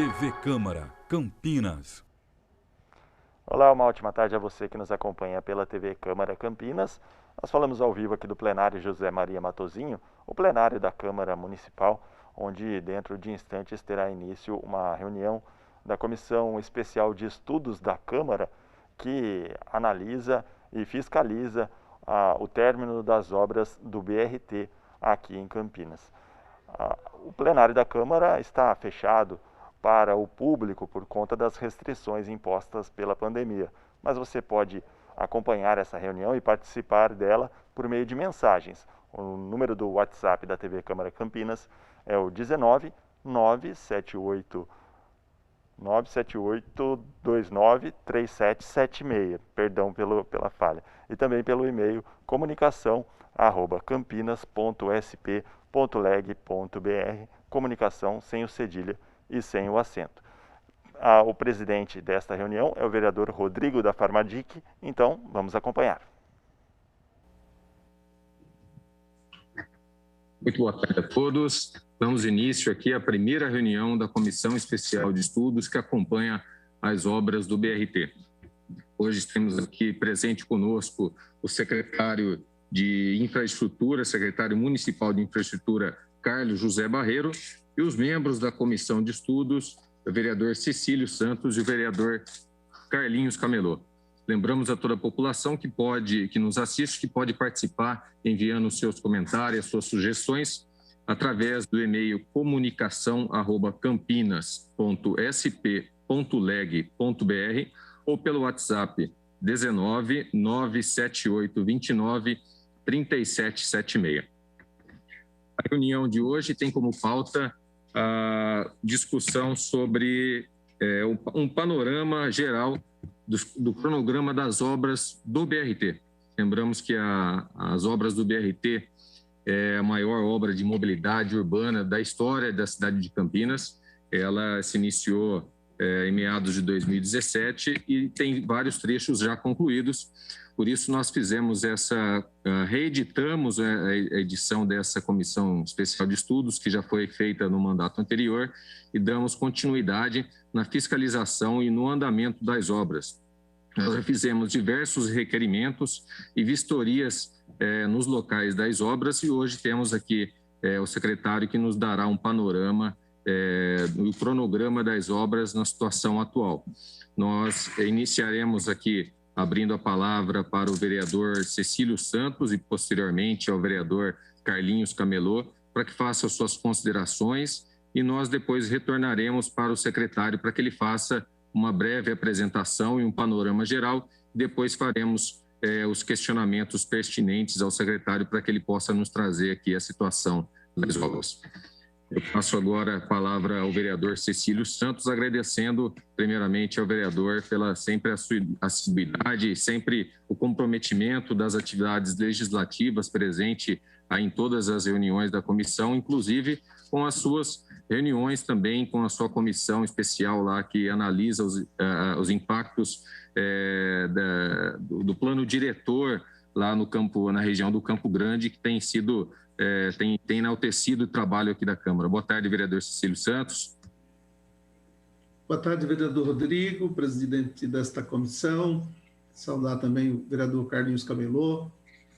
TV Câmara, Campinas. Olá, uma ótima tarde a você que nos acompanha pela TV Câmara Campinas. Nós falamos ao vivo aqui do plenário José Maria Matosinho, o plenário da Câmara Municipal, onde dentro de instantes terá início uma reunião da Comissão Especial de Estudos da Câmara, que analisa e fiscaliza o término das obras do BRT aqui em Campinas. O plenário da Câmara está fechado para o público por conta das restrições impostas pela pandemia, mas você pode acompanhar essa reunião e participar dela por meio de mensagens. O número do WhatsApp da TV Câmara Campinas é o 19 978 29 3776, perdão pela falha. E também pelo e-mail comunicação@campinas.sp.leg.br, comunicação sem o cedilha e sem o acento. O presidente desta reunião é o vereador Rodrigo da Farmadic, então vamos acompanhar. Muito boa tarde a todos. Damos início aqui à primeira reunião da Comissão Especial de Estudos que acompanha as obras do BRT. Hoje temos aqui presente conosco o secretário de Infraestrutura, secretário municipal de Infraestrutura, Carlos José Barreiro, e os membros da Comissão de Estudos, o vereador Cecílio Santos e o vereador Carlinhos Camelô. Lembramos a toda a população que nos assiste, que pode participar enviando os seus comentários, suas sugestões, através do e-mail comunicação@campinas.sp.leg.br ou pelo WhatsApp 19 978 29 3776. A reunião de hoje tem como pauta a discussão sobre um panorama geral do cronograma das obras do BRT. Lembramos que as obras do BRT é a maior obra de mobilidade urbana da história da cidade de Campinas. Ela se iniciou em meados de 2017 e tem vários trechos já concluídos. Por isso, nós reeditamos a edição dessa Comissão Especial de Estudos, que já foi feita no mandato anterior, e damos continuidade na fiscalização e no andamento das obras. Nós já fizemos diversos requerimentos e vistorias nos locais das obras e hoje temos aqui o secretário que nos dará um panorama do cronograma das obras na situação atual. Nós iniciaremos aqui abrindo a palavra para o vereador Cecílio Santos e posteriormente ao vereador Carlinhos Camelô para que faça as suas considerações e nós depois retornaremos para o secretário para que ele faça uma breve apresentação e um panorama geral. Depois faremos os questionamentos pertinentes ao secretário para que ele possa nos trazer aqui a situação das obras. Eu passo agora a palavra ao vereador Cecílio Santos, agradecendo primeiramente ao vereador pela sempre a sua assiduidade, sempre o comprometimento das atividades legislativas presente em todas as reuniões da comissão, inclusive com as suas reuniões também com a sua comissão especial lá que analisa os impactos do plano diretor lá no campo, na região do Campo Grande, que tem sido tem enaltecido o trabalho aqui da Câmara. Boa tarde, vereador Cecílio Santos. Boa tarde, vereador Rodrigo, presidente desta comissão. Saudar também o vereador Carlinhos Camelô,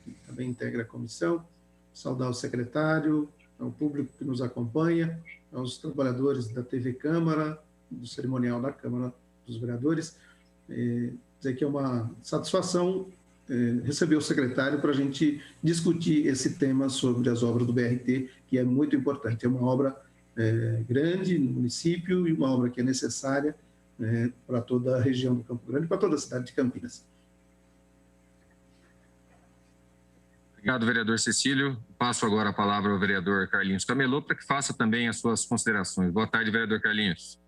que também integra a comissão. Saudar o secretário, ao público que nos acompanha, aos trabalhadores da TV Câmara, do cerimonial da Câmara dos Vereadores. Dizer que é uma satisfação receber o secretário para a gente discutir esse tema sobre as obras do BRT, que é muito importante. É uma obra grande no município e uma obra que é necessária para toda a região do Campo Grande e para toda a cidade de Campinas. Obrigado, vereador Cecílio. Passo agora a palavra ao vereador Carlinhos Camelô para que faça também as suas considerações. Boa tarde, vereador Carlinhos.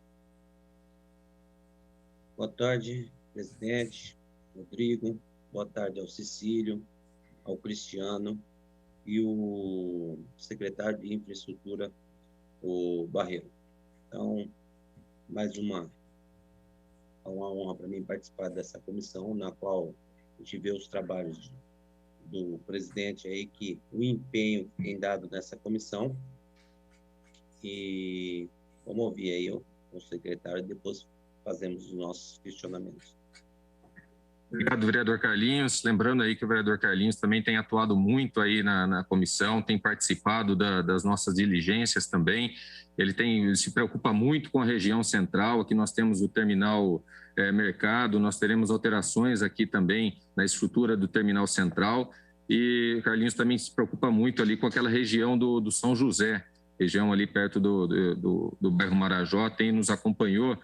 Boa tarde, presidente Rodrigo. Boa tarde ao Cecílio, ao Cristiano e o secretário de Infraestrutura, o Barreiro. Então, mais uma honra para mim participar dessa comissão, na qual a gente vê os trabalhos do presidente aí, que o empenho que tem dado nessa comissão. E vamos ouvir aí o secretário e depois fazemos os nossos questionamentos. Obrigado, vereador Carlinhos. Lembrando aí que o vereador Carlinhos também tem atuado muito aí na comissão, tem participado das nossas diligências também. Ele se preocupa muito com a região central. Aqui nós temos o terminal Mercado, nós teremos alterações aqui também na estrutura do terminal central. E o Carlinhos também se preocupa muito ali com aquela região do São José, região ali perto do bairro Marajó, nos acompanhou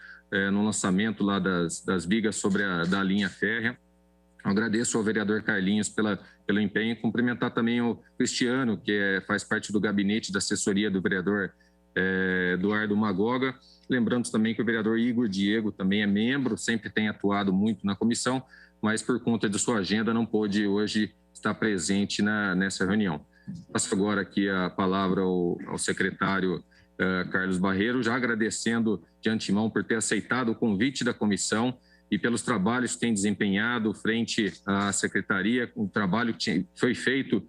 no lançamento lá das vigas sobre da linha férrea. Eu agradeço ao vereador Carlinhos pelo empenho e cumprimentar também o Cristiano, que faz parte do gabinete da assessoria do vereador Eduardo Magoga. Lembrando também que o vereador Igor Diego também é membro, sempre tem atuado muito na comissão, mas por conta de sua agenda não pôde hoje estar presente nessa reunião. Passo agora aqui a palavra ao secretário Carlos Barreiro, já agradecendo de antemão por ter aceitado o convite da comissão e pelos trabalhos que tem desempenhado frente à secretaria, um trabalho que foi feito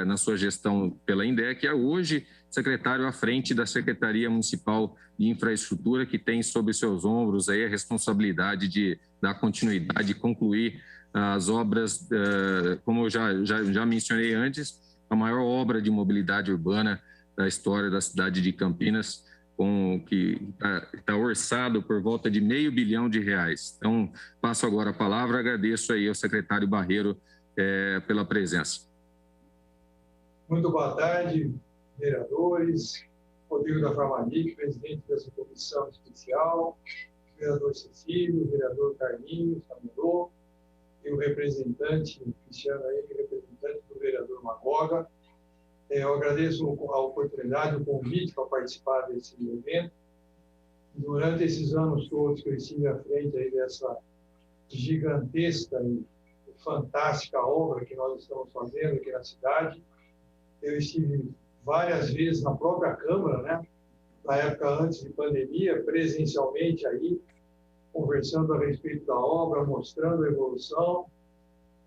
na sua gestão pela INDEC, é hoje secretário à frente da Secretaria Municipal de Infraestrutura, que tem sobre seus ombros aí a responsabilidade de dar continuidade e concluir as obras, como eu já mencionei antes, a maior obra de mobilidade urbana da história da cidade de Campinas, que está orçado por volta de R$500 bilhão. Então, passo agora a palavra, agradeço aí ao secretário Barreiro pela presença. Muito boa tarde, vereadores, Rodrigo da Framanic, presidente dessa comissão especial, vereador Cecílio, vereador Carlinhos, Camelô, e o representante Cristiano aí, representante do vereador Magoga. Eu agradeço a oportunidade, o convite para participar desse evento. Durante esses anos todos que eu estive à frente aí dessa gigantesca e fantástica obra que nós estamos fazendo aqui na cidade, eu estive várias vezes na própria Câmara, né? Na época antes de pandemia, presencialmente aí, conversando a respeito da obra, mostrando a evolução.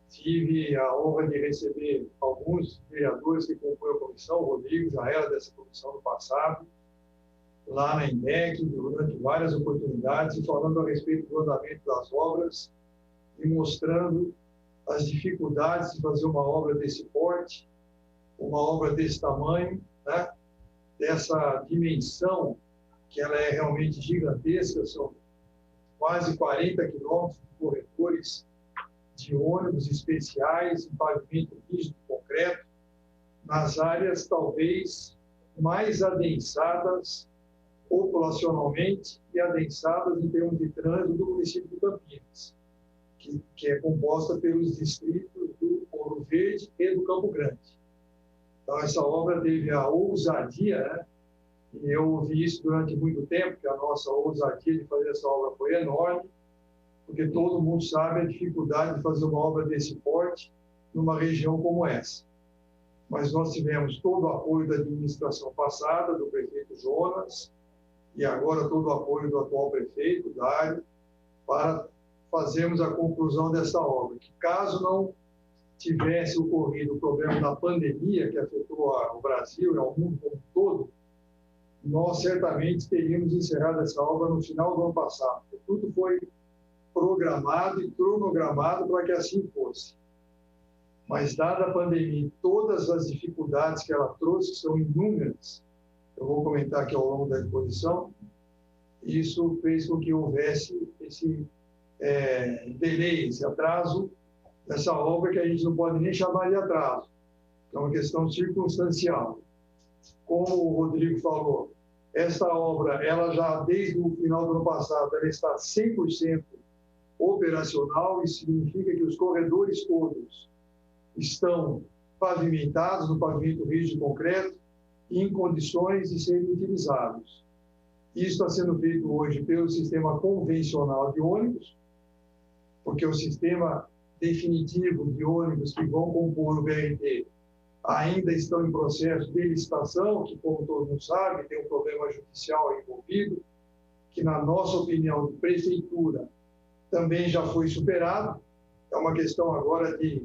Tive a honra de receber alguns vereadores que compõem a comissão, o Rodrigo já era dessa comissão no passado, lá na INDEC, durante várias oportunidades, e falando a respeito do andamento das obras e mostrando as dificuldades de fazer uma obra desse porte, uma obra desse tamanho, né? Dessa dimensão, que ela é realmente gigantesca, são quase 40 quilômetros de corredores de ônibus especiais em pavimento rígido concreto, nas áreas talvez mais adensadas populacionalmente e adensadas em termos de trânsito do município de Campinas, que é composta pelos distritos do Ouro Verde e do Campo Grande. Então, essa obra teve a ousadia, né? E eu ouvi isso durante muito tempo, que a nossa ousadia de fazer essa obra foi enorme, porque todo mundo sabe a dificuldade de fazer uma obra desse porte numa região como essa. Mas nós tivemos todo o apoio da administração passada, do prefeito Jonas, e agora todo o apoio do atual prefeito, Dário, para fazermos a conclusão dessa obra, que caso não tivesse ocorrido o problema da pandemia, que afetou o Brasil e ao mundo como um todo, nós certamente teríamos encerrado essa obra no final do ano passado. Tudo foi programado e cronogramado para que assim fosse. Mas, dada a pandemia e todas as dificuldades que ela trouxe, que são inúmeras, eu vou comentar aqui ao longo da exposição, isso fez com que houvesse esse delay, esse atraso dessa obra, que a gente não pode nem chamar de atraso, é uma questão circunstancial. Como o Rodrigo falou, essa obra, ela já, desde o final do ano passado, ela está 100% operacional, isso significa que os corredores todos estão pavimentados, no pavimento rígido e concreto, em condições de serem utilizados. Isso está sendo feito hoje pelo sistema convencional de ônibus, porque o sistema definitivo de ônibus que vão compor o BRT ainda estão em processo de licitação, que, como todo mundo sabe, tem um problema judicial envolvido, que, na nossa opinião, de prefeitura, também já foi superado. É uma questão agora de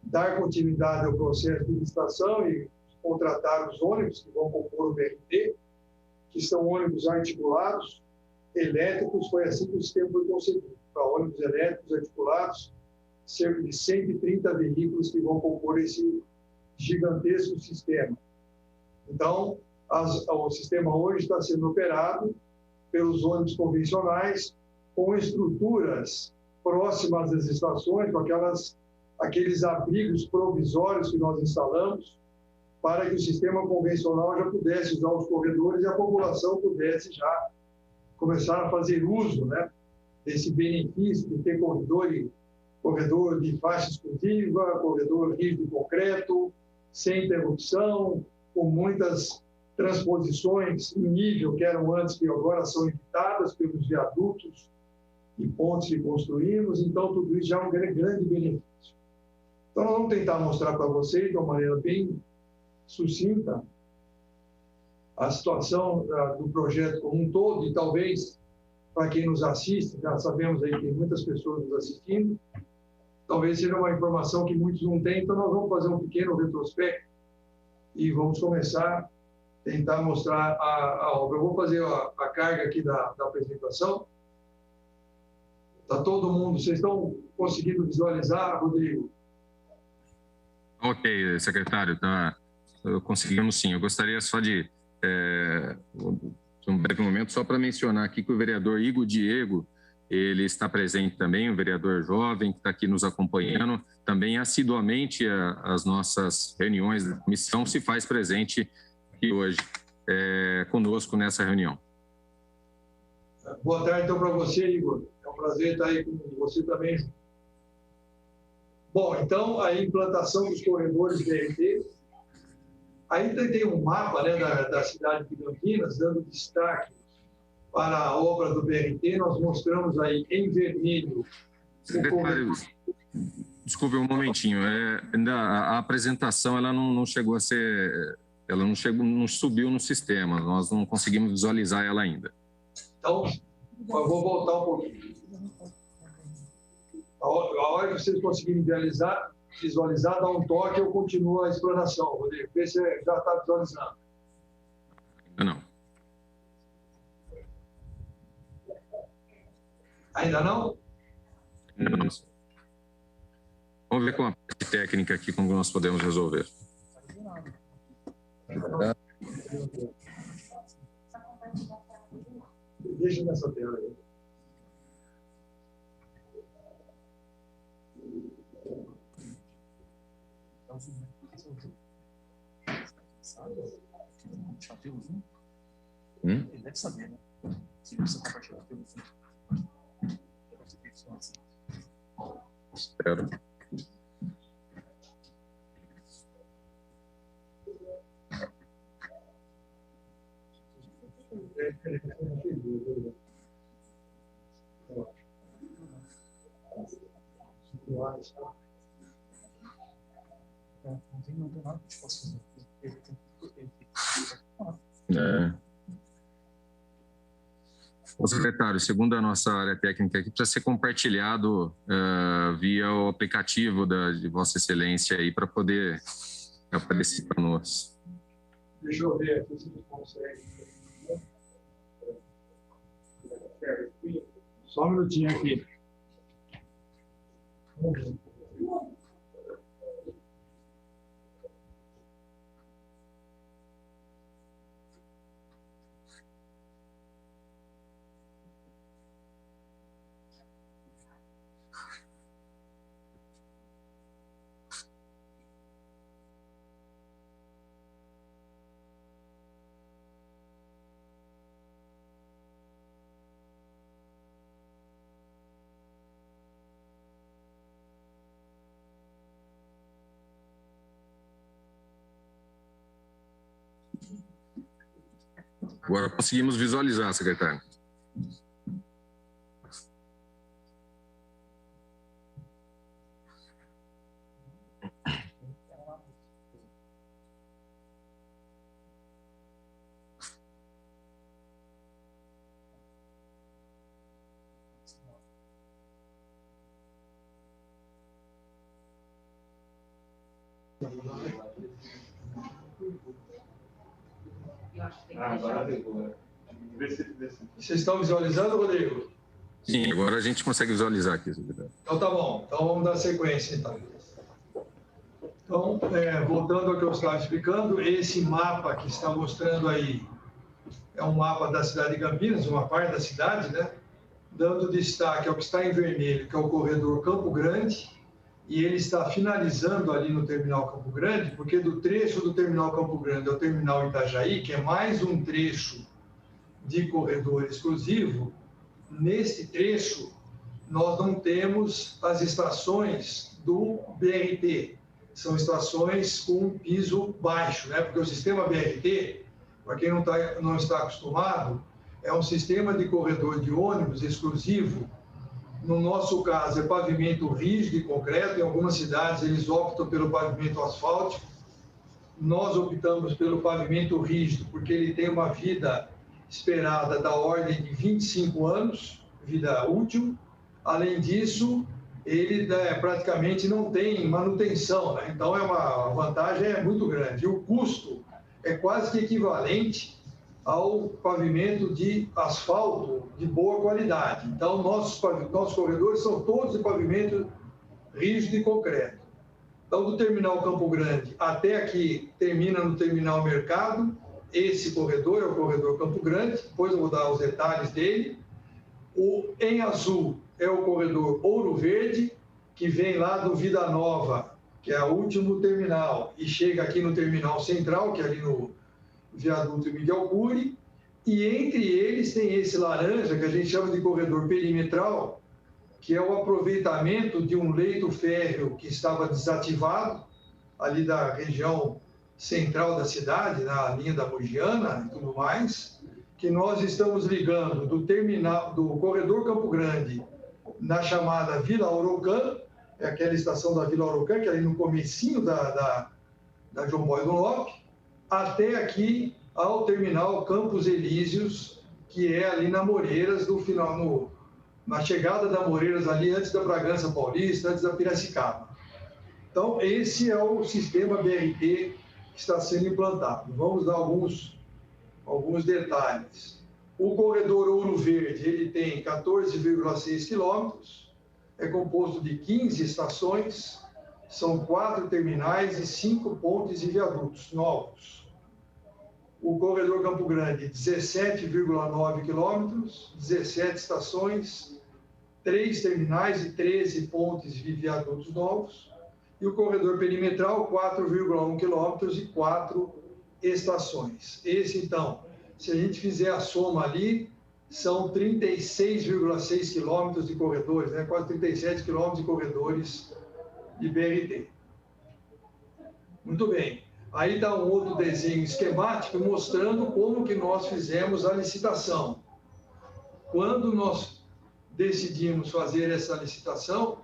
dar continuidade ao processo de licitação e contratar os ônibus que vão compor o BRT, que são ônibus articulados, elétricos, foi assim que o sistema foi concebido, para ônibus elétricos articulados, cerca de 130 veículos que vão compor esse gigantesco sistema. Então, o sistema hoje está sendo operado pelos ônibus convencionais com estruturas próximas às estações, com aqueles abrigos provisórios que nós instalamos, para que o sistema convencional já pudesse usar os corredores e a população pudesse já começar a fazer uso, né, desse benefício de ter corredor de faixa exclusiva, corredor rígido e concreto, sem interrupção, com muitas transposições em nível que eram antes, que agora são evitadas pelos viadutos e pontes que construímos. Então, tudo isso já é um grande benefício. Então, nós vamos tentar mostrar para vocês, de uma maneira bem sucinta, a situação do projeto como um todo, e talvez, para quem nos assiste, já sabemos aí que tem muitas pessoas nos assistindo, talvez seja uma informação que muitos não têm, então nós vamos fazer um pequeno retrospecto e vamos começar a tentar mostrar a obra. Eu vou fazer a carga aqui da apresentação. Está todo mundo, vocês estão conseguindo visualizar, Rodrigo? Ok, secretário, tá. Conseguimos sim. Eu gostaria só de um breve momento só para mencionar aqui que o vereador Igor Diego, ele está presente também, um vereador jovem que está aqui nos acompanhando, também assiduamente as nossas reuniões da comissão, se faz presente aqui hoje conosco nessa reunião. Boa tarde então para você, Igor. É um prazer estar aí com você também. Bom, então a implantação dos corredores BRT. Aí tem um mapa, né, da cidade de Campinas, dando destaque para a obra do BRT. Nós mostramos aí em vermelho. Secretário, desculpe um momentinho. Ainda a apresentação ela não chegou a ser, ela não subiu no sistema. Nós não conseguimos visualizar ela ainda. Então, eu vou voltar um pouquinho. A hora que vocês conseguirem visualizar, dá um toque, eu continuo a explanação, Rodrigo. Vê se já está visualizando. Não. Ainda não? Não. Vamos ver com a parte técnica aqui como nós podemos resolver. Deixa nessa tela aí. Ele deve saber, né? Se você compartilhar pelo Zoom. Espero. Não tem nada que possa fazer. O secretário, segundo a nossa área técnica aqui, precisa ser compartilhado via o aplicativo de Vossa Excelência aí para poder aparecer para nós. Deixa eu ver aqui se você consegue. Só um minutinho aqui. Agora conseguimos visualizar, secretário. Agora pegou. Vocês estão visualizando, Rodrigo? Sim, agora a gente consegue visualizar aqui, secretário. Então tá bom, então vamos dar sequência então. Então, voltando ao que eu estava explicando, esse mapa que está mostrando aí é um mapa da cidade de Campinas, uma parte da cidade, né? Dando destaque ao que está em vermelho, que é o corredor Campo Grande, e ele está finalizando ali no terminal Campo Grande, porque do trecho do terminal Campo Grande ao terminal Itajaí, que é mais um trecho de corredor exclusivo, neste trecho nós não temos as estações do BRT, são estações com piso baixo, né? Porque o sistema BRT, para quem não está acostumado, é um sistema de corredor de ônibus exclusivo. No nosso caso, é pavimento rígido e concreto. Em algumas cidades, eles optam pelo pavimento asfáltico. Nós optamos pelo pavimento rígido, porque ele tem uma vida esperada da ordem de 25 anos, vida útil. Além disso, ele praticamente não tem manutenção, né? Então, a vantagem muito grande. E o custo é quase que equivalente ao pavimento de asfalto de boa qualidade. Então, nossos corredores são todos de pavimento rígido e concreto. Então, do terminal Campo Grande até aqui, termina no terminal Mercado. Esse corredor é o corredor Campo Grande, depois eu vou dar os detalhes dele. Em azul é o corredor Ouro Verde, que vem lá do Vida Nova, que é o último terminal, e chega aqui no terminal central, que é ali no viaduto Miguel Cury, e entre eles tem esse laranja, que a gente chama de corredor perimetral, que é o aproveitamento de um leito férreo que estava desativado, ali da região central da cidade, na linha da Mogiana e tudo mais, que nós estamos ligando do terminal, do corredor Campo Grande, na chamada Vila Araucã, é aquela estação da Vila Araucã, que é ali no comecinho da João Boi Dunlop, até aqui ao terminal Campos Elíseos, que é ali na Moreiras, no final, na chegada da Moreiras, ali antes da Bragança Paulista, antes da Piracicaba. Então, esse é o sistema BRT que está sendo implantado. Vamos dar alguns detalhes. O corredor Ouro Verde, ele tem 14,6 quilômetros, é composto de 15 estações, são 4 terminais e 5 pontes e viadutos novos. O corredor Campo Grande, 17,9 quilômetros, 17 estações, 3 terminais e 13 pontes e viadutos novos. E o corredor perimetral, 4,1 quilômetros e 4 estações. Esse, então, se a gente fizer a soma ali, são 36,6 quilômetros de corredores, né? Quase 37 quilômetros de corredores de BRT. Muito bem. Aí dá um outro desenho esquemático mostrando como que nós fizemos a licitação. Quando nós decidimos fazer essa licitação,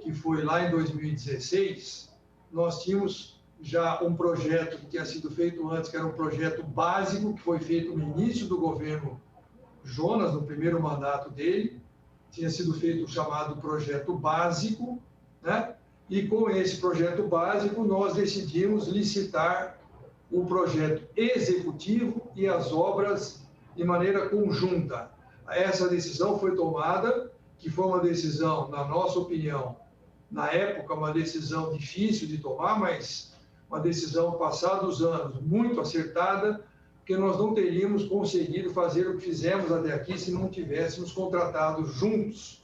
que foi lá em 2016, nós tínhamos já um projeto que tinha sido feito antes, que era um projeto básico, que foi feito no início do governo Jonas, no primeiro mandato dele, tinha sido feito o chamado projeto básico, né? E com esse projeto básico, nós decidimos licitar o projeto executivo e as obras de maneira conjunta. Essa decisão foi tomada, que foi uma decisão, na nossa opinião, na época, uma decisão difícil de tomar, mas uma decisão, passados os anos, muito acertada, porque nós não teríamos conseguido fazer o que fizemos até aqui se não tivéssemos contratado juntos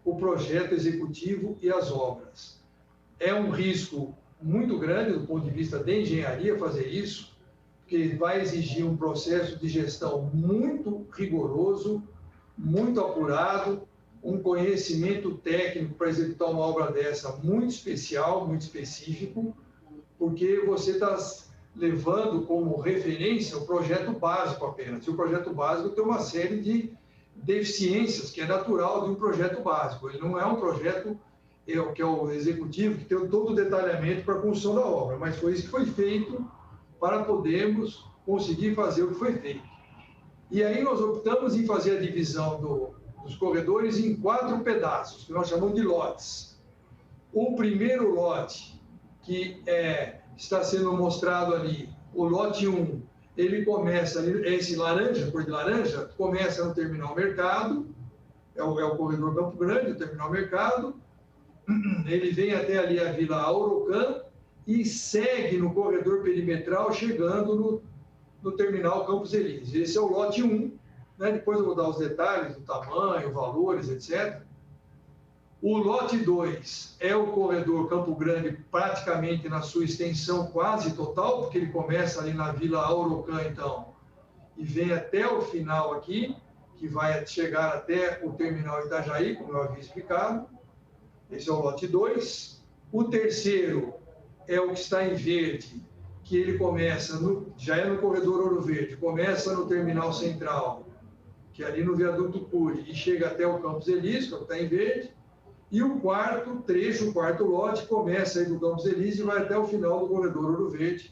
o projeto executivo e as obras. É um risco muito grande do ponto de vista de engenharia fazer isso, porque vai exigir um processo de gestão muito rigoroso, muito apurado, um conhecimento técnico para executar uma obra dessa muito especial, muito específico, porque você está levando como referência o projeto básico apenas. E o projeto básico tem uma série de deficiências, que é natural de um projeto básico. Ele não é um projeto que é o executivo, que tem todo o detalhamento para a construção da obra, mas foi isso que foi feito para podermos conseguir fazer o que foi feito. E aí nós optamos em fazer a divisão dos corredores em 4 pedaços, que nós chamamos de lotes. O primeiro lote, que está sendo mostrado ali, o lote 1, ele começa, esse laranja, cor de laranja, começa no Terminal Mercado, é o corredor Campo Grande, o Terminal Mercado, ele vem até ali a Vila Aurocan e segue no corredor perimetral, chegando no Terminal Campos Elíseos. Esse é o lote 1, né? Depois eu vou dar os detalhes do tamanho, valores, etc. O lote 2 é o corredor Campo Grande, praticamente na sua extensão quase total, porque ele começa ali na Vila Aurocan, então, e vem até o final aqui, que vai chegar até o Terminal Itajaí, como eu havia explicado. Esse é o lote 2. O terceiro é o que está em verde, que ele começa, já é no corredor Ouro Verde, começa no Terminal Central, que é ali no Viaduto Cury, e chega até o Campos Elíseos, que está em verde. E o quarto trecho, o quarto lote, começa aí do Campos Elíseos e vai até o final do corredor Ouro Verde,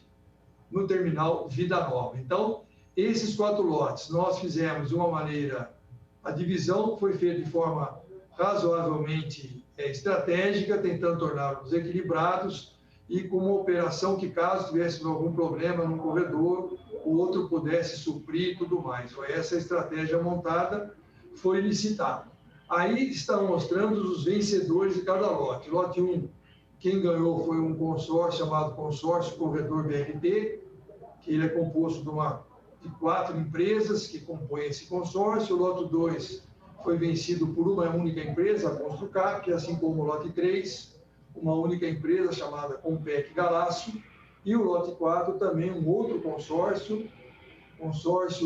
no terminal Vida Nova. Então, esses 4 lotes, nós fizemos de uma maneira, a divisão foi feita de forma razoavelmente estratégica, tentando torná-los equilibrados e com uma operação que, caso tivéssemos algum problema num corredor, o outro pudesse suprir e tudo mais. Foi essa a estratégia montada, foi licitado. Aí estão mostrando os vencedores de cada lote. Lote 1, quem ganhou foi um consórcio chamado Consórcio Corredor BRT, que ele é composto de 4 empresas que compõem esse consórcio. O lote 2 foi vencido por uma única empresa, a Construcap, que assim como o lote 3, uma única empresa chamada Compec Galaço. E o lote 4 também um outro consórcio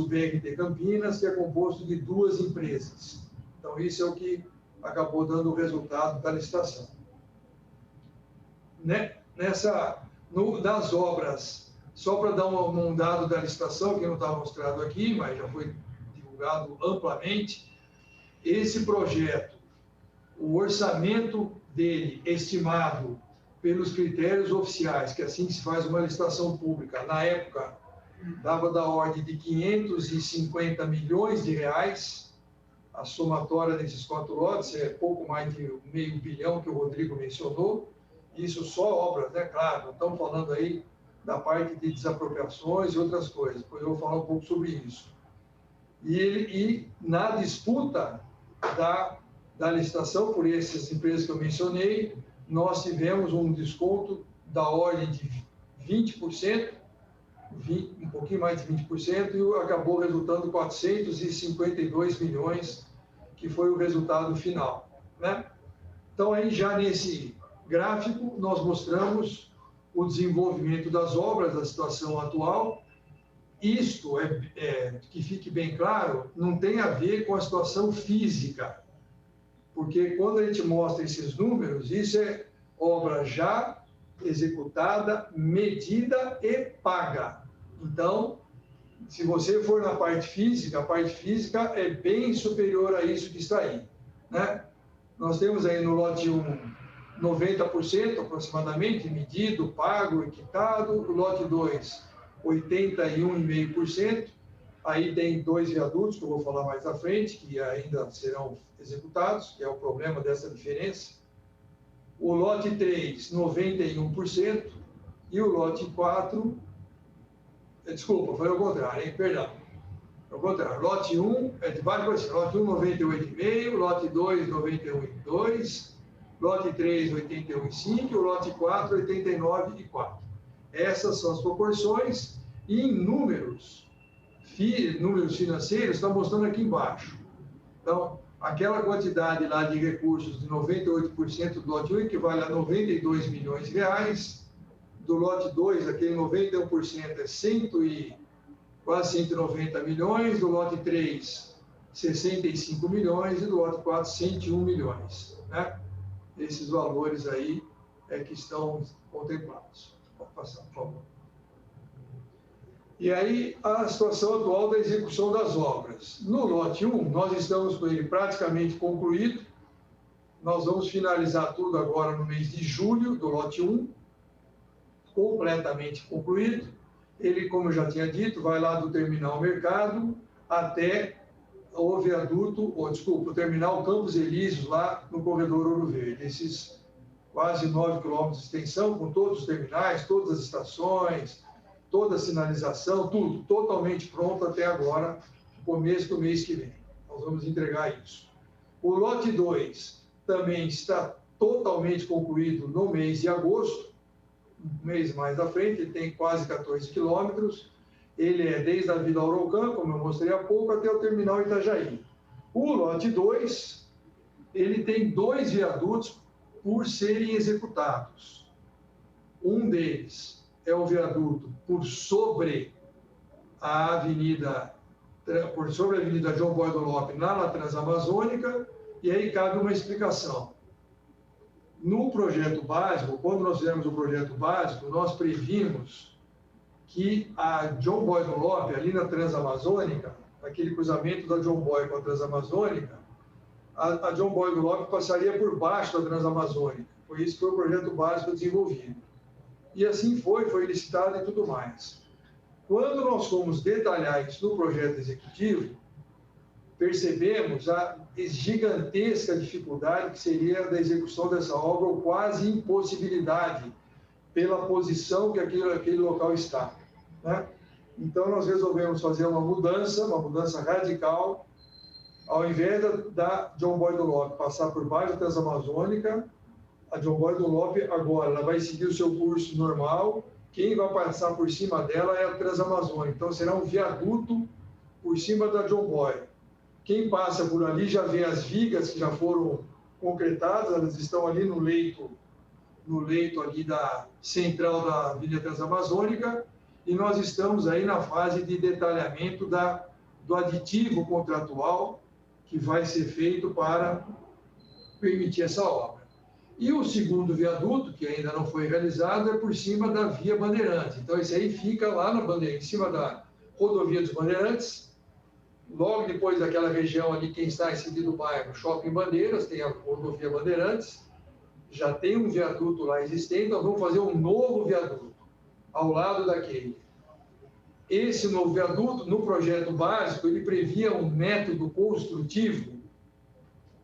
BRT Campinas, que é composto de 2 empresas. Então, isso é o que acabou dando o resultado da licitação. Das obras, só para dar um dado da licitação, que não está mostrado aqui, mas já foi divulgado amplamente, esse projeto, o orçamento dele estimado pelos critérios oficiais, que assim se faz uma licitação pública, na época, dava da ordem de 550 milhões de reais. A somatória desses 4 lotes é pouco mais de R$500 milhão que o Rodrigo mencionou. Isso só obras, né? Claro, não estamos falando aí da parte de desapropriações e outras coisas. Depois eu vou falar um pouco sobre isso. E na disputa da licitação por essas empresas que eu mencionei, nós tivemos um desconto da ordem de 20%, um pouquinho mais de 20%, e acabou resultando 452 milhões, que foi o resultado final, né? Então, aí já nesse gráfico, nós mostramos o desenvolvimento das obras, da situação atual. Isto, que fique bem claro, não tem a ver com a situação física, porque quando a gente mostra esses números, isso é obra já executada, medida e paga. Então, se você for na parte física, a parte física é bem superior a isso que está aí, né? Nós temos aí no lote 1, 90% aproximadamente, medido, pago, equitado. O lote 2, 81,5%. Aí tem 2 viadutos, que eu vou falar mais à frente, que ainda serão executados, que é o problema dessa diferença. O lote 3, 91%. E o lote 4... Desculpa, foi ao contrário, hein? Perdão. Ao contrário. Lote 1 é de baixo para cima. Lote 1, 98,5%. Lote 2, 91,2%. Lote 3, 81,5%. E o lote 4, 89,4%. Essas são as proporções. E em números financeiros, está mostrando aqui embaixo. Então, aquela quantidade lá de recursos de 98% do lote 1 equivale a 92 milhões de reais. Do lote 2, aquele 91% é quase 190 milhões. Do lote 3, 65 milhões. E do lote 4, 101 milhões. Né? Esses valores aí é que estão contemplados. Pode passar, por favor. E aí, a situação atual da execução das obras. No lote 1, nós estamos com ele praticamente concluído. Nós vamos finalizar tudo agora no mês de julho, do lote 1, completamente concluído. Ele, como eu já tinha dito, vai lá do Terminal Mercado até o viaduto, o Terminal Campos Elíseos, lá no corredor Ouro Verde. Esses quase 9 quilômetros de extensão, com todos os terminais, todas as estações, toda a sinalização, tudo totalmente pronto até agora, começo do mês que vem. Nós vamos entregar isso. O lote 2 também está totalmente concluído no mês de agosto, um mês mais à frente, ele tem quase 14 quilômetros. Ele é desde a Vila Araucã, como eu mostrei há pouco, até o terminal Itajaí. O lote 2, ele tem 2 viadutos por serem executados. Um deles é o viaduto por sobre a Avenida João Boido Lopes, na Transamazônica, e aí cabe uma explicação. No projeto básico, quando nós fizemos o projeto básico, nós previmos que a João Boido Lopes, ali na Transamazônica, aquele cruzamento da João Boy com a Transamazônica, a João Boido Lopes passaria por baixo da Transamazônica. Foi isso que foi o projeto básico desenvolvido. E assim foi licitado e tudo mais. Quando nós fomos detalhar isso no projeto executivo, percebemos a gigantesca dificuldade que seria da execução dessa obra, ou quase impossibilidade, pela posição que aquele local está, né? Então, nós resolvemos fazer uma mudança radical. Ao invés da João Boido Lopes passar por baixo da Transamazônica, a João Boido Lopes agora ela vai seguir o seu curso normal. Quem vai passar por cima dela é a Transamazônica. Então, será um viaduto por cima da João Boy. Quem passa por ali já vê as vigas que já foram concretadas, elas estão ali no leito ali da central da Avenida Transamazônica, e nós estamos aí na fase de detalhamento do aditivo contratual que vai ser feito para permitir essa obra. E o segundo viaduto, que ainda não foi realizado, é por cima da Via Bandeirantes. Então, esse aí fica lá em cima da rodovia dos Bandeirantes, logo depois daquela região ali, quem está em sentido do bairro, Shopping Bandeiras, tem a rodovia Bandeirantes, já tem um viaduto lá existente, nós vamos fazer um novo viaduto ao lado daquele. Esse novo viaduto, no projeto básico, ele previa um método construtivo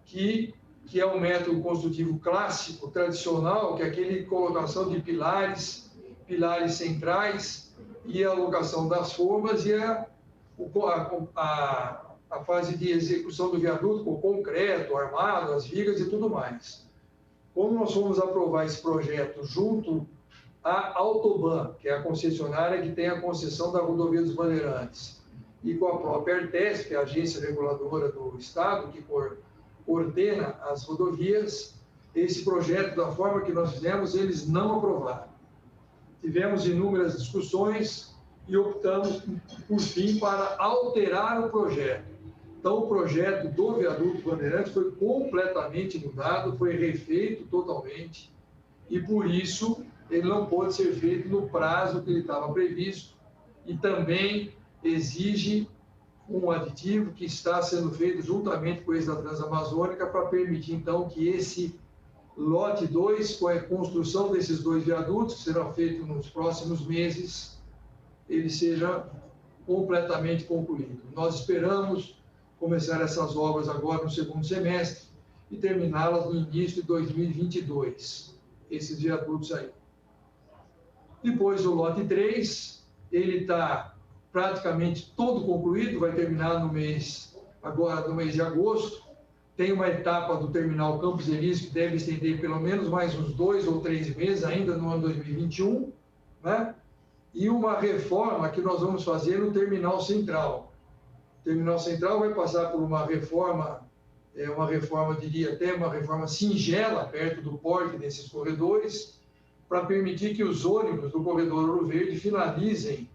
que é um método construtivo clássico, tradicional, que é aquele colocação de pilares centrais e a alocação das formas e a fase de execução do viaduto com concreto, armado, as vigas e tudo mais. Quando nós fomos aprovar esse projeto junto à Autoban, que é a concessionária que tem a concessão da rodovia dos Bandeirantes, e com a própria Artesp, que é a agência reguladora do Estado, que coordena as rodovias, esse projeto, da forma que nós fizemos, eles não aprovaram. Tivemos inúmeras discussões e optamos, por fim, para alterar o projeto. Então, o projeto do viaduto Bandeirantes foi completamente mudado, foi refeito totalmente, e por isso ele não pôde ser feito no prazo que ele estava previsto, e também exige um aditivo que está sendo feito juntamente com esse da Transamazônica para permitir, então, que esse lote 2, com a construção desses 2 viadutos, que serão feitos nos próximos meses, ele seja completamente concluído. Nós esperamos começar essas obras agora no segundo semestre e terminá-las no início de 2022, esses viadutos aí. Depois o lote 3, ele está praticamente todo concluído, vai terminar no mês de agosto. Tem uma etapa do terminal Campos Elíseos que deve estender pelo menos mais uns 2 ou 3 meses, ainda no ano 2021, né? E uma reforma que nós vamos fazer no terminal central. O terminal central vai passar por uma reforma, diria até uma reforma singela, perto do porte desses corredores, para permitir que os ônibus do corredor Ouro Verde finalizem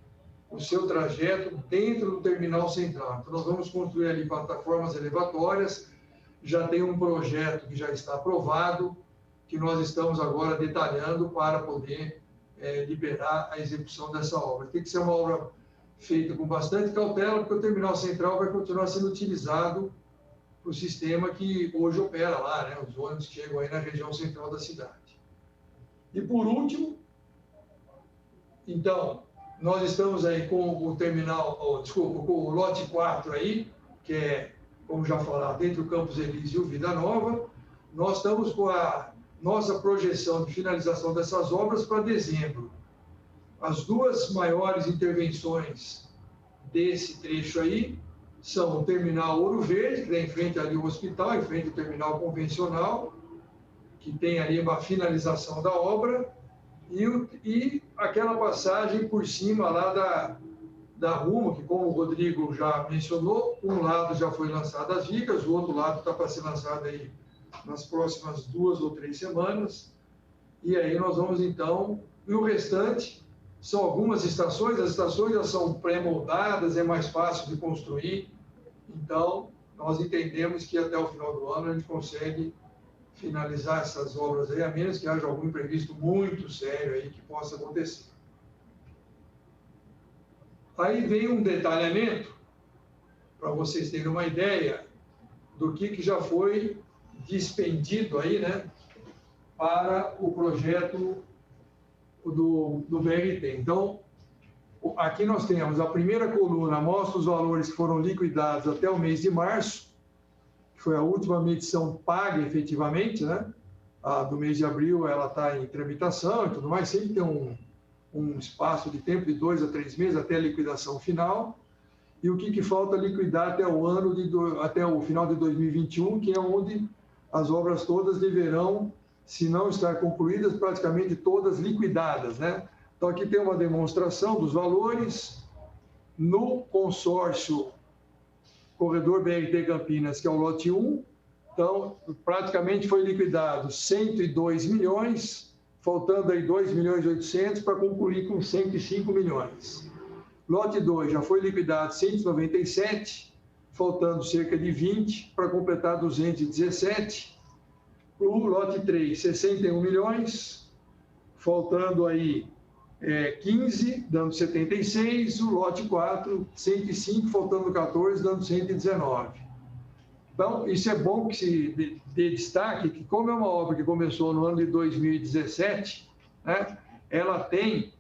o seu trajeto dentro do terminal central. Então, nós vamos construir ali plataformas elevatórias, já tem um projeto que já está aprovado, que nós estamos agora detalhando para poder liberar a execução dessa obra. Tem que ser uma obra feita com bastante cautela, porque o terminal central vai continuar sendo utilizado para o sistema que hoje opera lá, né? Os ônibus que chegam aí na região central da cidade. E por último, então, nós estamos aí com o com o lote 4 aí, que é, como já falado, entre o Campos Elíseos e o Vida Nova. Nós estamos com a nossa projeção de finalização dessas obras para dezembro. as duas maiores intervenções desse trecho aí são o terminal Ouro Verde, que está em frente ali ao hospital, em frente ao terminal convencional, que tem ali uma finalização da obra, e aquela passagem por cima lá da Rumo, que, como o Rodrigo já mencionou, um lado já foi lançado as vigas, o outro lado está para ser lançado aí nas próximas 2 ou 3 semanas. E aí nós vamos, então... E o restante são algumas estações, as estações já são pré-moldadas, é mais fácil de construir. Então, nós entendemos que até o final do ano a gente consegue finalizar essas obras aí, a menos que haja algum imprevisto muito sério aí que possa acontecer. Aí vem um detalhamento, para vocês terem uma ideia do que já foi despendido aí, né, para o projeto do BRT. Então, aqui nós temos a primeira coluna, mostra os valores que foram liquidados até o mês de março, que foi a última medição paga efetivamente, né? A do mês de abril ela está em tramitação e tudo mais, sempre tem um espaço de tempo de 2 a 3 meses até a liquidação final. E o que falta liquidar até até o final de 2021, que é onde as obras todas deverão, se não estar concluídas, praticamente todas liquidadas, né? Então, aqui tem uma demonstração dos valores no consórcio Corredor BRT Campinas, que é o lote 1. Então, praticamente foi liquidado 102 milhões, faltando aí 2 milhões e 800 para concluir com 105 milhões. Lote 2 já foi liquidado 197, faltando cerca de 20 para completar 217. O lote 3, 61 milhões, faltando aí 15, dando 76. O lote 4, 105, faltando 14, dando 119. Então, isso é bom que se dê destaque, que como é uma obra que começou no ano de 2017, né, ela tem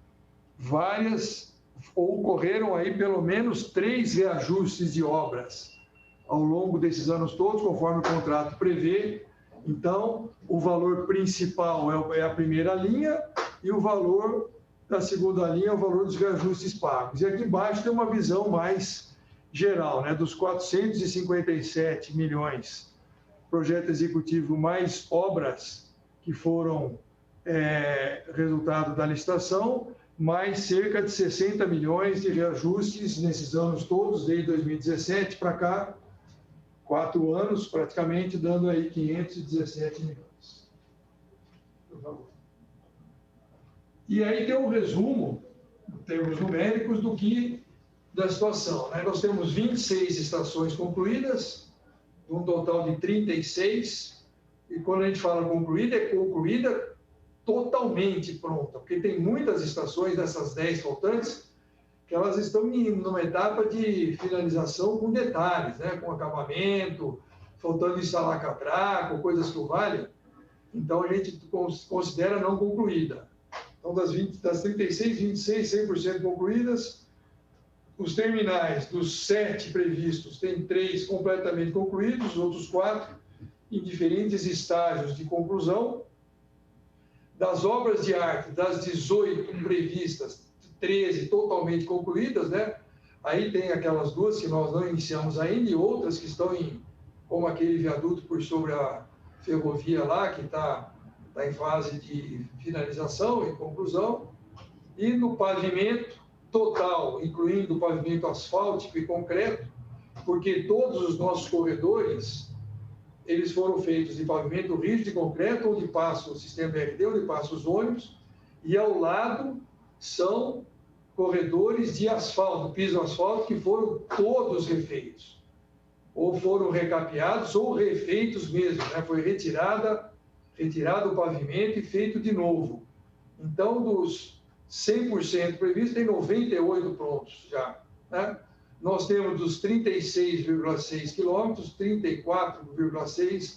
ocorreram aí pelo menos 3 reajustes de obras ao longo desses anos todos, conforme o contrato prevê. Então, o valor principal é a primeira linha e o valor da segunda linha é o valor dos reajustes pagos. E aqui embaixo tem uma visão mais geral, né, dos 457 milhões, projeto executivo mais obras que foram resultado da licitação, mais cerca de 60 milhões de reajustes nesses anos todos, desde 2017 para cá, 4 anos praticamente, dando aí 517 milhões. Por favor. E aí tem um resumo, em termos numéricos, da situação, né? Nós temos 26 estações concluídas, um total de 36, e quando a gente fala concluída, é concluída totalmente pronta, porque tem muitas estações dessas 10 faltantes que elas estão numa etapa de finalização com detalhes, né? Com acabamento, faltando instalar catraco, coisas que o valem. Então, a gente considera não concluída. Então, das 36, 26, 100% concluídas. Os terminais, dos 7 previstos, tem 3 completamente concluídos, os outros 4 em diferentes estágios de conclusão. Das obras de arte, das 18 previstas, 13 totalmente concluídas, né? Aí tem aquelas 2 que nós não iniciamos ainda e outras que estão como aquele viaduto por sobre a ferrovia lá, que está em fase de finalização e conclusão. E no pavimento total, incluindo o pavimento asfáltico e concreto, porque todos os nossos corredores, eles foram feitos de pavimento rígido e concreto, onde passa o sistema BRT, onde passa os ônibus, e ao lado são corredores de asfalto, piso asfalto, que foram todos refeitos, ou foram recapeados, ou refeitos mesmo, né? Foi retirado o pavimento e feito de novo. Então, dos 100% previstos, tem 98 prontos já, né? Nós temos dos 36,6 quilômetros, 34,6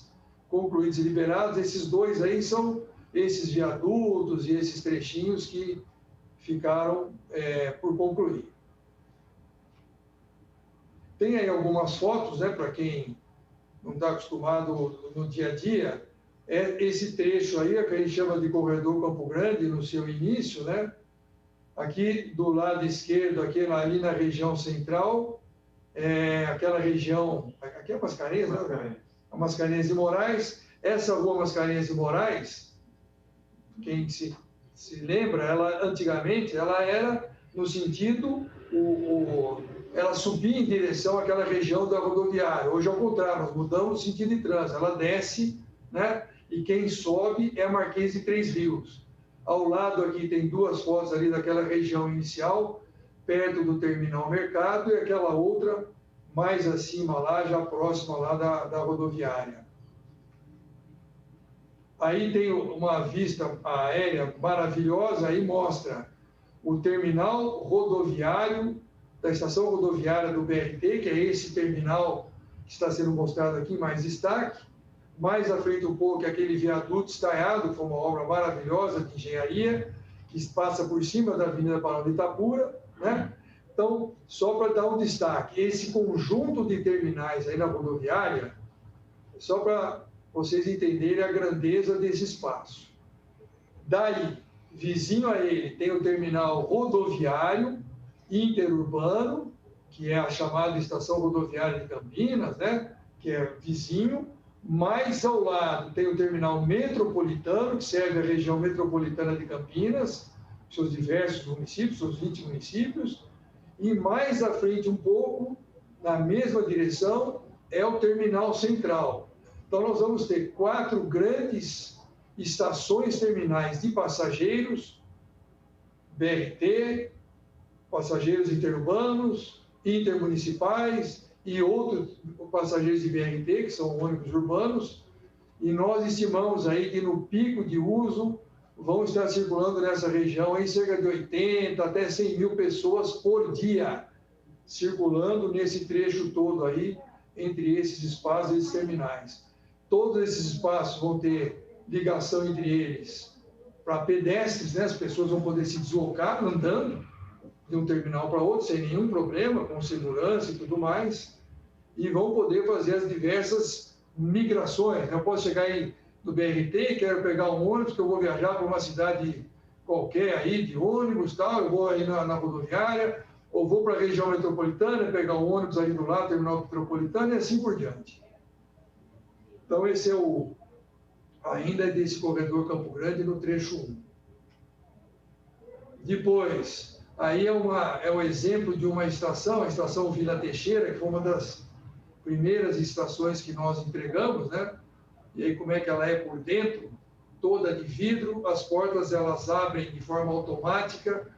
concluídos e liberados. Esses 2 aí são esses viadutos e esses trechinhos que ficaram por concluir. Tem aí algumas fotos, né, para quem não está acostumado no dia a dia. Esse trecho aí, que a gente chama de Corredor Campo Grande, no seu início, né? Aqui do lado esquerdo, aqui, ali na região central, aquela região, aqui é Mascarenhas, né? A Mascarenhas de Moraes. Essa rua Mascarenhas de Moraes, quem se lembra, ela antigamente ela era no sentido, ela subia em direção àquela região da rodoviária. Hoje, ao contrário, nós mudamos o sentido de trânsito. Ela desce, né? E quem sobe é a Marquês de Três Rios. Ao lado aqui tem duas fotos ali daquela região inicial, perto do Terminal Mercado, e aquela outra mais acima lá, já próxima lá da rodoviária. Aí tem uma vista aérea maravilhosa, aí mostra o terminal rodoviário, da estação rodoviária do BRT, que é esse terminal que está sendo mostrado aqui em mais destaque. Mais à frente um pouco, aquele viaduto estaiado, que foi uma obra maravilhosa de engenharia, que passa por cima da Avenida Barão de Itapura, né? Então, só para dar um destaque, esse conjunto de terminais aí na rodoviária, só para vocês entenderem a grandeza desse espaço. Daí, vizinho a ele, tem o terminal rodoviário interurbano, que é a chamada Estação Rodoviária de Campinas, né? Que é vizinho. Mais ao lado tem o terminal metropolitano, que serve a região metropolitana de Campinas, seus diversos municípios, seus 20 municípios. E mais à frente um pouco, na mesma direção, é o terminal central. Então, nós vamos ter 4 grandes estações terminais de passageiros, BRT, passageiros interurbanos, intermunicipais e outros passageiros de BRT, que são ônibus urbanos. E nós estimamos aí que no pico de uso vão estar circulando nessa região aí cerca de 80 até 100 mil pessoas por dia, circulando nesse trecho todo aí, entre esses espaços e esses terminais. Todos esses espaços vão ter ligação entre eles para pedestres, né? As pessoas vão poder se deslocar andando de um terminal para outro, sem nenhum problema, com segurança e tudo mais, e vão poder fazer as diversas migrações. Eu posso chegar aí do BRT e quero pegar um ônibus, que eu vou viajar para uma cidade qualquer aí, de ônibus, tal, eu vou aí na rodoviária, ou vou para a região metropolitana, pegar um ônibus ali do lado, terminal metropolitano, e assim por diante. Então, esse é ainda desse corredor Campo Grande, no trecho 1. Depois, aí é o exemplo de uma estação, a estação Vila Teixeira, que foi uma das primeiras estações que nós entregamos, né? E aí como é que ela é por dentro? Toda de vidro, as portas elas abrem de forma automática.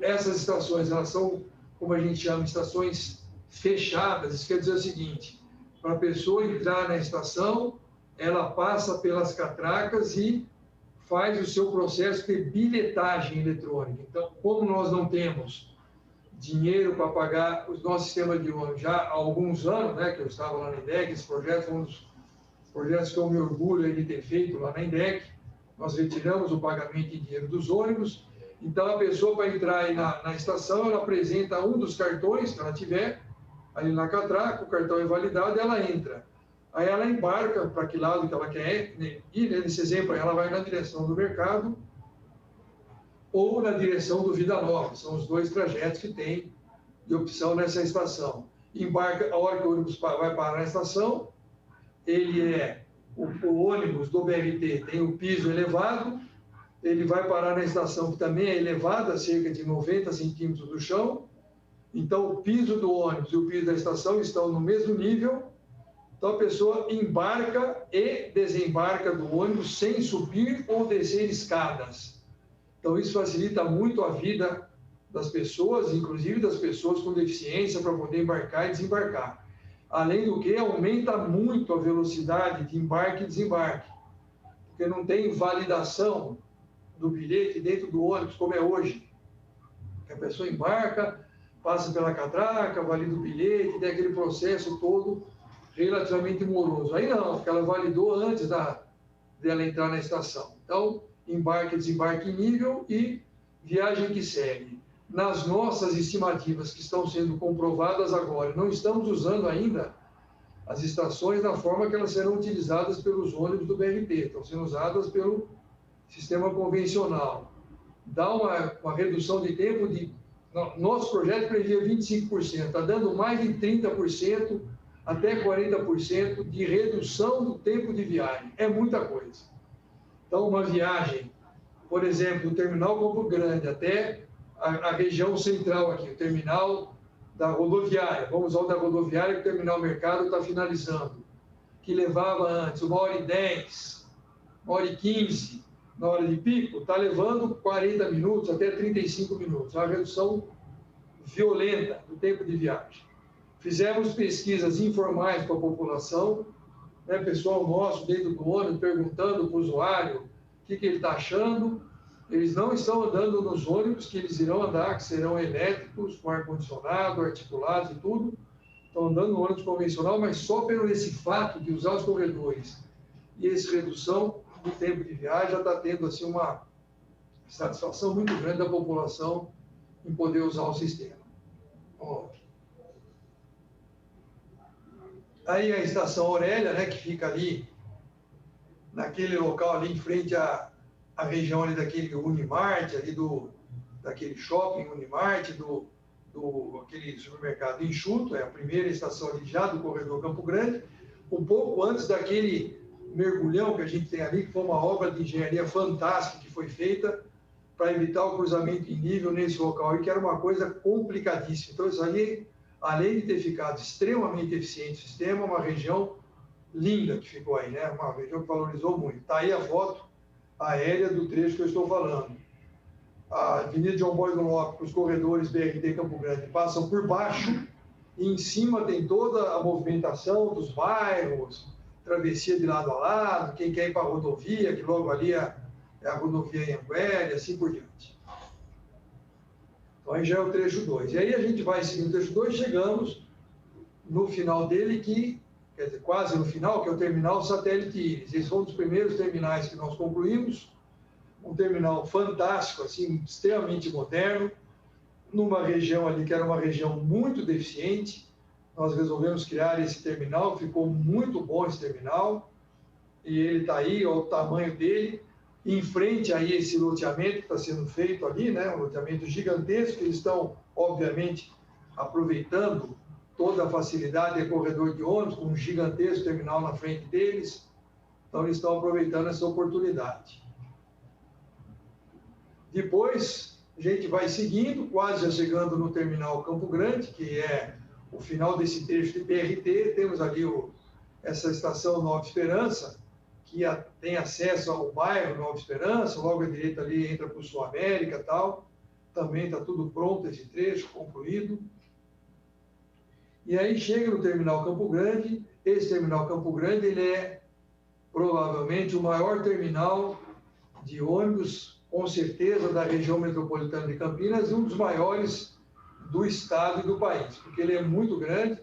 Essas estações, elas são, como a gente chama, estações fechadas. Isso quer dizer o seguinte: para a pessoa entrar na estação, ela passa pelas catracas e faz o seu processo de bilhetagem eletrônica. Então, como nós não temos dinheiro para pagar o nosso sistema de ônibus já há alguns anos, né, que eu estava lá na INDEC, esse projeto foi um dos projetos que eu me orgulho de ter feito lá na INDEC, nós retiramos o pagamento em dinheiro dos ônibus. Então, a pessoa, para entrar aí na estação, ela apresenta um dos cartões que ela tiver, ali na catraca, o cartão é validado, ela entra. Aí ela embarca para que lado que ela quer ir, nesse exemplo, ela vai na direção do Mercado ou na direção do Vida Nova. São os 2 trajetos que tem de opção nessa estação. Embarca, a hora que o ônibus vai parar na estação, o ônibus do BRT tem o piso elevado, ele vai parar na estação que também é elevada, cerca de 90 centímetros do chão. Então, o piso do ônibus e o piso da estação estão no mesmo nível. Então, a pessoa embarca e desembarca do ônibus sem subir ou descer escadas. Então, isso facilita muito a vida das pessoas, inclusive das pessoas com deficiência, para poder embarcar e desembarcar. Além do que, aumenta muito a velocidade de embarque e desembarque, porque não tem validação do bilhete dentro do ônibus, como é hoje. A pessoa embarca, passa pela catraca, valida o bilhete, tem aquele processo todo relativamente moroso. Aí não, porque ela validou antes dela entrar na estação. Então, embarque e desembarque em nível e viagem que segue. Nas nossas estimativas que estão sendo comprovadas agora, não estamos usando ainda as estações da forma que elas serão utilizadas pelos ônibus do BRT, estão sendo usadas pelo sistema convencional. dá uma redução de tempo de... Nosso projeto previa 25%, está dando mais de 30%, até 40% de redução do tempo de viagem. É muita coisa. Então, uma viagem, por exemplo, do terminal Campo Grande até a região central aqui, o terminal da rodoviária, vamos usar o da rodoviária, que o terminal Mercado está finalizando, que levava antes 1h10, 1h15, na hora de pico, está levando 40 minutos até 35 minutos, uma redução violenta do tempo de viagem. Fizemos pesquisas informais com a população, né, pessoal nosso dentro do ônibus perguntando para o usuário o que ele está achando. Eles não estão andando nos ônibus que eles irão andar, que serão elétricos, com ar-condicionado, articulados e tudo. Estão andando no ônibus convencional, mas só pelo esse fato de usar os corredores e essa redução do tempo de viagem já está tendo assim, uma satisfação muito grande da população em poder usar o sistema. Bom, aí a estação Aurélia, né, que fica ali, naquele local ali em frente à região ali daquele Unimart, ali daquele shopping Unimart, aquele supermercado Enxuto, é a primeira estação ali já do corredor Campo Grande, um pouco antes daquele mergulhão que a gente tem ali, que foi uma obra de engenharia fantástica que foi feita para evitar o cruzamento em nível nesse local, e que era uma coisa complicadíssima. Então, isso ali, além de ter ficado extremamente eficiente o sistema, uma região linda que ficou aí, né? Uma região que valorizou muito. Está aí a foto aérea do trecho que eu estou falando. A Avenida João Bosco Lopes, os corredores BRT Campo Grande passam por baixo, e em cima tem toda a movimentação dos bairros, travessia de lado a lado, quem quer ir para a rodovia, que logo ali é a rodovia Anhanguera, e assim por diante. Então, aí já é o trecho 2. E aí a gente vai seguindo o trecho 2, chegamos no final dele, quer dizer, quase no final, que é o terminal Satélite Íris. Esse foi um dos primeiros terminais que nós concluímos, um terminal fantástico, assim, extremamente moderno, numa região ali que era uma região muito deficiente. Nós resolvemos criar esse terminal, ficou muito bom esse terminal, e ele está aí, olha o tamanho dele, em frente a esse loteamento que está sendo feito ali, né, um loteamento gigantesco, que eles estão, obviamente, aproveitando toda a facilidade de corredor de ônibus, com um gigantesco terminal na frente deles, então eles estão aproveitando essa oportunidade. Depois, a gente vai seguindo, quase já chegando no terminal Campo Grande, que é o final desse trecho de BRT, temos ali essa estação Nova Esperança, que tem acesso ao bairro Nova Esperança, logo à direita ali entra para o Sul América e tal, também está tudo pronto esse trecho, concluído. E aí chega no terminal Campo Grande. Esse terminal Campo Grande, ele é provavelmente o maior terminal de ônibus, com certeza, da região metropolitana de Campinas, e um dos maiores do estado e do país, porque ele é muito grande,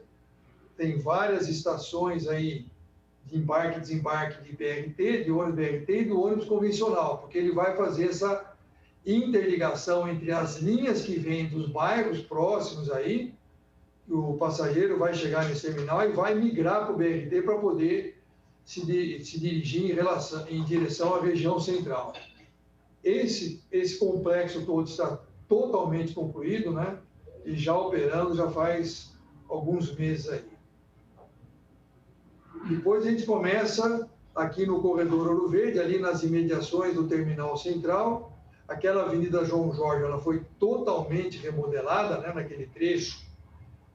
tem várias estações aí de embarque e desembarque de BRT, de ônibus BRT e do ônibus convencional, porque ele vai fazer essa interligação entre as linhas que vêm dos bairros próximos aí, o passageiro vai chegar nesse terminal e vai migrar para o BRT para poder se dirigir em direção à região central. Esse complexo todo está totalmente concluído, né? E já operando já faz alguns meses aí. Depois a gente começa aqui no corredor Ouro Verde, ali nas imediações do terminal central. Aquela Avenida João Jorge, ela foi totalmente remodelada, né, naquele trecho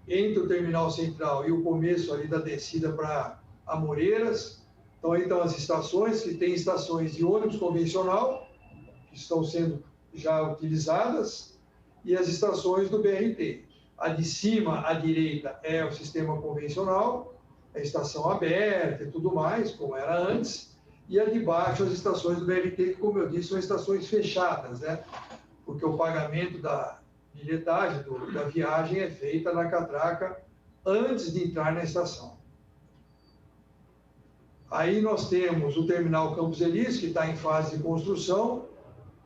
entre o terminal central e o começo ali da descida para Amoreiras. Então aí estão as estações, que tem estações de ônibus convencional, que estão sendo já utilizadas, e as estações do BRT. A de cima, à direita, é o sistema convencional, a estação aberta e tudo mais, como era antes, e a de baixo, as estações do BRT, que, como eu disse, são estações fechadas, né? Porque o pagamento da bilhetagem, da viagem, é feita na catraca antes de entrar na estação. Aí nós temos o terminal Campos Elíseos, que está em fase de construção,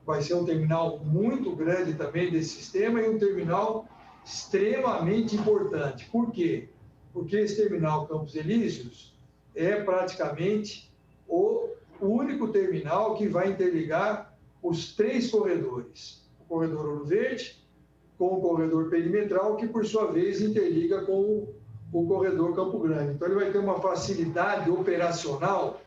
vai ser um terminal muito grande também desse sistema, e um terminal extremamente importante. Por quê? Porque esse terminal Campos Elíseos é praticamente o único terminal que vai interligar os 3 corredores. O corredor Ouro Verde, com o corredor perimetral, que por sua vez interliga com o corredor Campo Grande. Então ele vai ter uma facilidade operacional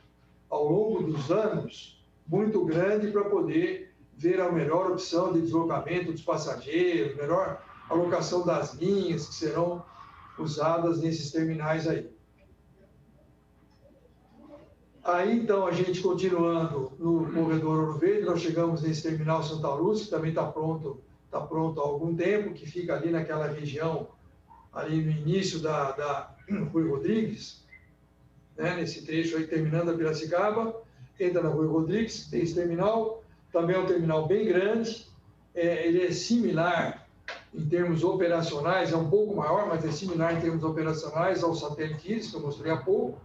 ao longo dos anos muito grande para poder ver a melhor opção de deslocamento dos passageiros, melhor alocação das linhas que serão usadas nesses terminais aí. Aí, então, a gente continuando no corredor Ouro Verde, nós chegamos nesse terminal Santa Lúcia, que também está pronto há algum tempo, que fica ali naquela região, ali no início da Rui Rodrigues, né, nesse trecho aí, terminando a Piracicaba, entra na Rui Rodrigues, tem esse terminal, também é um terminal bem grande, ele é similar em termos operacionais, é um pouco maior, mas é similar em termos operacionais ao Satélite Íris, que eu mostrei há pouco,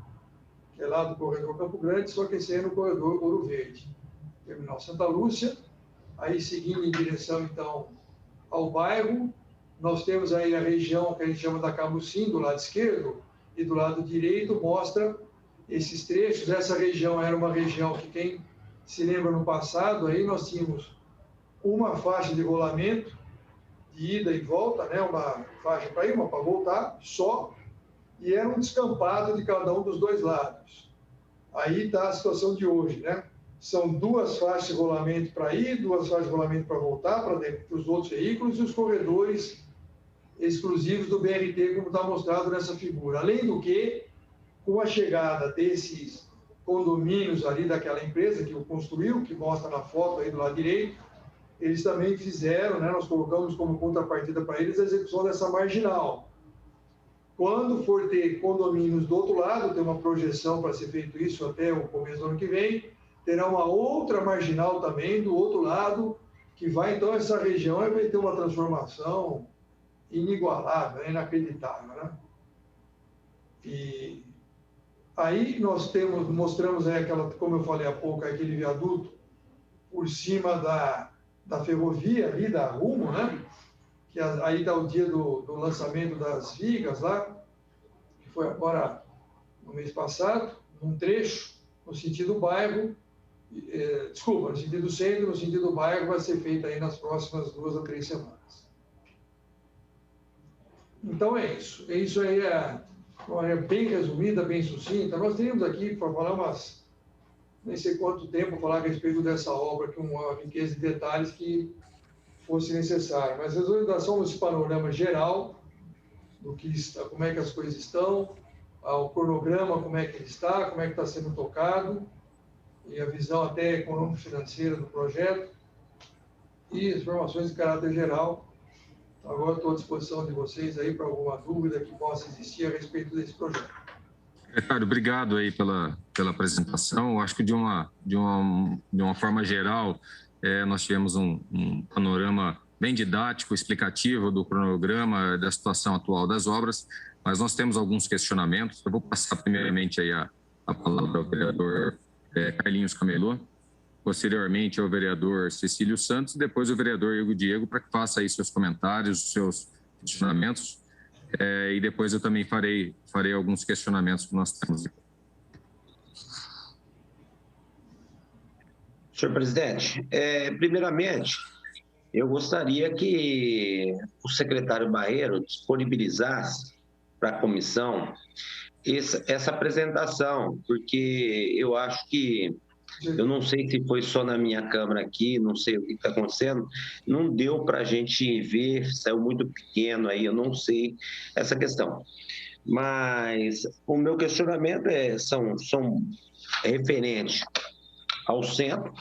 que é lá do corredor Campo Grande, só que esse é no corredor Ouro Verde. Terminal Santa Lúcia, aí seguindo em direção, então, ao bairro, nós temos aí a região que a gente chama da Camusim, do lado esquerdo, e do lado direito mostra esses trechos. Essa região era uma região que, quem se lembra no passado, aí nós tínhamos uma faixa de rolamento, de ida e volta, né? Uma faixa para ir, uma para voltar, só, e era um descampado de cada um dos dois lados. Aí está a situação de hoje, né? São 2 faixas de rolamento para ir, 2 faixas de rolamento para voltar, para os outros veículos, e os corredores exclusivos do BRT, como está mostrado nessa figura. Além do que, com a chegada desses condomínios ali daquela empresa que o construiu, que mostra na foto aí do lado direito, eles também fizeram, né, nós colocamos como contrapartida para eles a execução dessa marginal. Quando for ter condomínios do outro lado, tem uma projeção para ser feito isso até o começo do ano que vem, terá uma outra marginal também do outro lado, que vai, então, essa região vai ter uma transformação inigualável, inacreditável, né? E aí nós mostramos aí aquela, como eu falei há pouco, aquele viaduto por cima da ferrovia ali, da Rumo, né? Que aí dá o dia do lançamento das vigas lá, que foi agora no mês passado, num trecho, no sentido bairro, no sentido centro, no sentido bairro, vai ser feito aí nas próximas 2 a 3 semanas. Então é isso. Isso aí é uma área bem resumida, bem sucinta. Nós teríamos aqui para falar nem sei quanto tempo falar a respeito dessa obra, que uma riqueza de detalhes que fosse necessário. Mas resolvi dar só esse panorama geral do que está, como é que as coisas estão, o cronograma, como é que ele está, como é que está sendo tocado, e a visão até econômico-financeira do projeto, e as informações de caráter geral. Agora estou à disposição de vocês aí para alguma dúvida que possa existir a respeito desse projeto. Secretário, obrigado aí pela apresentação. Eu acho que de uma forma geral, nós tivemos um panorama bem didático, explicativo do cronograma, da situação atual das obras, mas nós temos alguns questionamentos. Eu vou passar primeiramente aí a palavra ao vereador Carlinhos Camelô, posteriormente ao vereador Cecílio Santos, e depois o vereador Igor Diego, para que faça aí seus comentários, seus questionamentos, e depois eu também farei alguns questionamentos que nós temos. Senhor presidente, primeiramente, eu gostaria que o secretário Barreiro disponibilizasse para a comissão essa apresentação, porque eu acho que, eu não sei se foi só na minha câmara aqui, não sei o que está acontecendo, não deu para a gente ver, saiu muito pequeno aí, eu não sei essa questão. Mas o meu questionamento são referentes ao centro,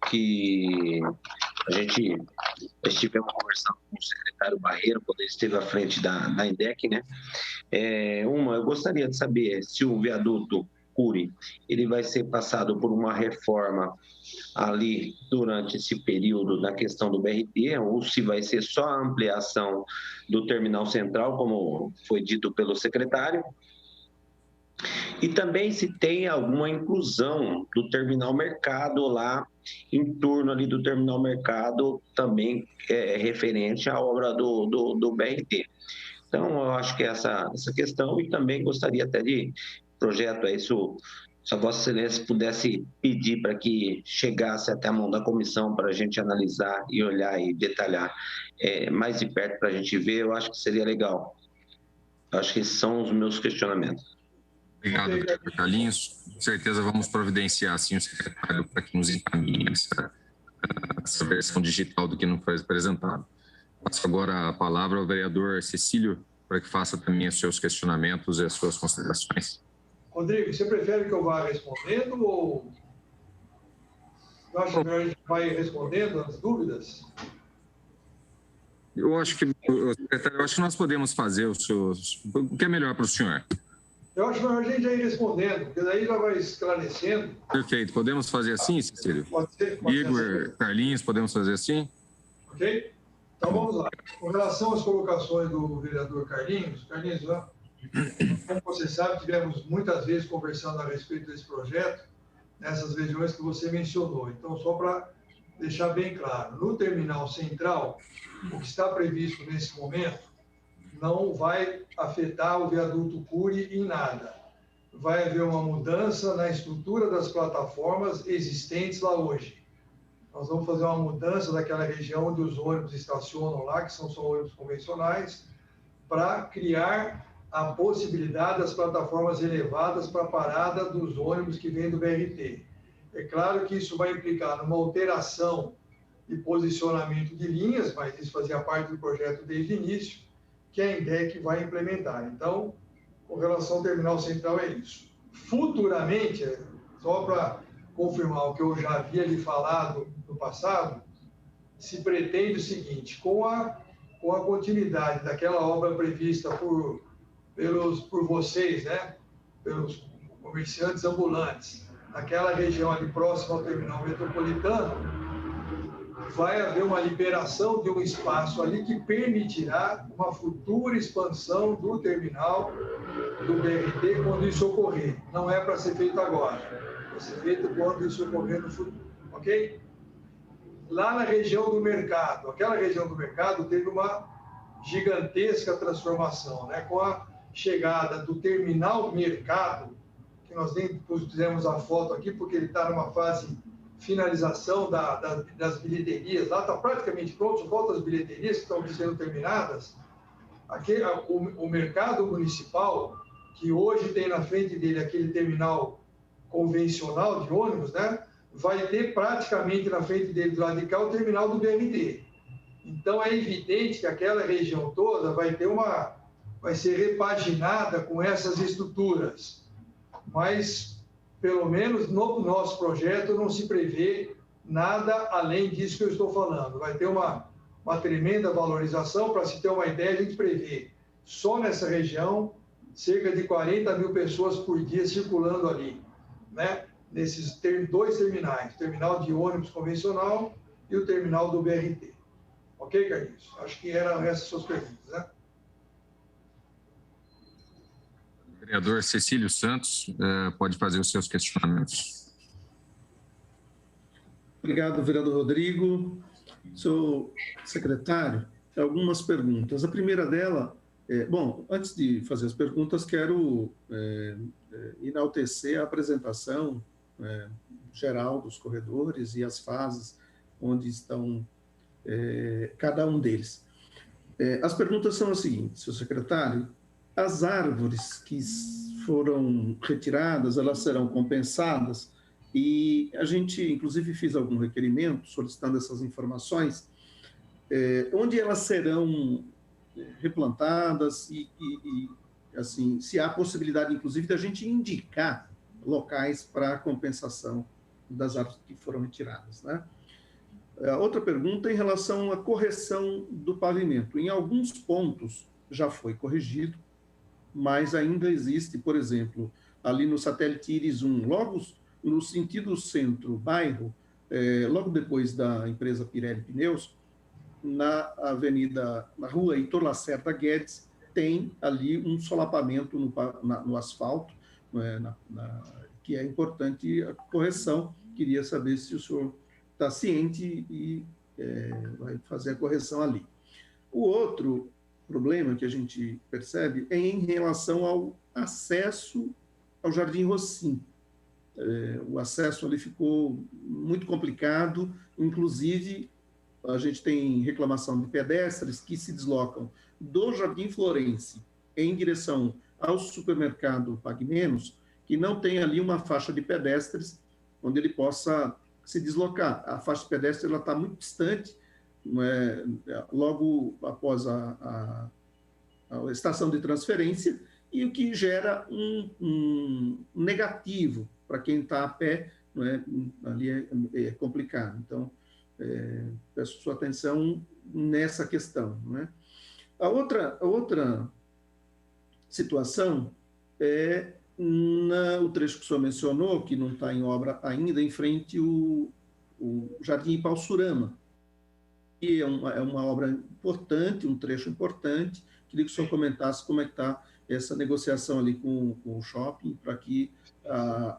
que a gente estivemos conversando com o secretário Barreiro, quando ele esteve à frente da INDEC, né? Eu gostaria de saber se o viaduto Cury, ele vai ser passado por uma reforma ali durante esse período na questão do BRT, ou se vai ser só a ampliação do terminal central, como foi dito pelo secretário. E também se tem alguma inclusão do terminal mercado lá, em torno ali do terminal mercado, também referente à obra do BRT. Então, eu acho que essa questão, e também gostaria até de projeto aí, se se a Vossa Excelência pudesse pedir para que chegasse até a mão da comissão para a gente analisar e olhar e detalhar mais de perto para a gente ver, eu acho que seria legal. Eu acho que esses são os meus questionamentos. Obrigado, vereador Carlinhos. Com certeza vamos providenciar, sim, o secretário para que nos encaminhe essa versão digital do que não foi apresentado. Passo agora a palavra ao vereador Cecílio, para que faça também os seus questionamentos e as suas considerações. Rodrigo, você prefere que eu vá respondendo ou eu acho que a gente vai respondendo as dúvidas? Eu acho que, secretário, que nós podemos fazer o que é melhor para o senhor. Eu acho melhor a gente já ir respondendo, porque daí já vai esclarecendo. Perfeito. Podemos fazer assim, Cecílio? Pode ser. Igor, assim. Carlinhos, podemos fazer assim? Ok? Então vamos lá. Com relação às colocações do vereador Carlinhos, como você sabe, tivemos muitas vezes conversando a respeito desse projeto, nessas regiões que você mencionou. Então, só para deixar bem claro, no terminal central, o que está previsto nesse momento não vai afetar o viaduto Cury em nada. Vai haver uma mudança na estrutura das plataformas existentes lá hoje. Nós vamos fazer uma mudança daquela região onde os ônibus estacionam lá, que são só ônibus convencionais, para criar a possibilidade das plataformas elevadas para a parada dos ônibus que vêm do BRT. É claro que isso vai implicar numa alteração de posicionamento de linhas, mas isso fazia parte do projeto desde o início, que a INDEC vai implementar. Então, com relação ao terminal central, é isso. Futuramente, só para confirmar o que eu já havia lhe falado no passado, se pretende o seguinte: com a continuidade daquela obra prevista por vocês, né, pelos comerciantes ambulantes, naquela região ali próxima ao terminal metropolitano, vai haver uma liberação de um espaço ali que permitirá uma futura expansão do terminal do BRT quando isso ocorrer. Não é para ser feito agora, vai ser feito quando isso ocorrer no futuro, ok? Lá na região do mercado, aquela região do mercado teve uma gigantesca transformação, né? Com a chegada do terminal mercado, que nós nem fizemos a foto aqui porque ele está numa fase finalização das bilheterias, lá está praticamente pronto, só faltam as bilheterias que estão sendo terminadas. Aqui, o mercado municipal, que hoje tem na frente dele aquele terminal convencional de ônibus, né, vai ter praticamente na frente dele, do lado de cá, o terminal do BRT. Então, é evidente que aquela região toda vai ser repaginada com essas estruturas, mas pelo menos no nosso projeto não se prevê nada além disso que eu estou falando. Vai ter uma tremenda valorização. Para se ter uma ideia, a gente prevê só nessa região cerca de 40 mil pessoas por dia circulando ali, né? Nesses dois terminais, o terminal de ônibus convencional e o terminal do BRT. Ok, Carlinhos? Acho que eram essas suas perguntas, né? Vereador Cecílio Santos, pode fazer os seus questionamentos. Obrigado, vereador Rodrigo. Senhor secretário, algumas perguntas. A primeira dela, bom, antes de fazer as perguntas, quero enaltecer a apresentação geral dos corredores e as fases onde estão cada um deles. As perguntas são as seguintes, senhor secretário: as árvores que foram retiradas, elas serão compensadas? E a gente, inclusive, fez algum requerimento solicitando essas informações, onde elas serão replantadas e, assim, se há possibilidade, inclusive, da gente indicar locais para a compensação das árvores que foram retiradas, né? A outra pergunta é em relação à correção do pavimento. Em alguns pontos já foi corrigido, mas ainda existe, por exemplo, ali no satélite Iris 1, logo no sentido centro-bairro, logo depois da empresa Pirelli Pneus, na rua Heitor Lacerda Guedes, tem ali um solapamento no asfalto, que é importante a correção. Queria saber se o senhor está ciente e vai fazer a correção ali. O outro problema que a gente percebe é em relação ao acesso ao Jardim Rossim. o acesso ali ficou muito complicado, inclusive a gente tem reclamação de pedestres que se deslocam do Jardim Florence em direção ao supermercado Pague Menos, que não tem ali uma faixa de pedestres onde ele possa se deslocar. A faixa de pedestre está muito distante, logo após a estação de transferência, e o que gera um negativo para quem está a pé, ali é complicado. Então, peço sua atenção nessa questão. A outra situação é o trecho que o senhor mencionou, que não está em obra ainda, em frente o Jardim Ipau-Surama, que é uma obra importante, um trecho importante. Queria que o senhor comentasse como é que está essa negociação ali com o shopping, para que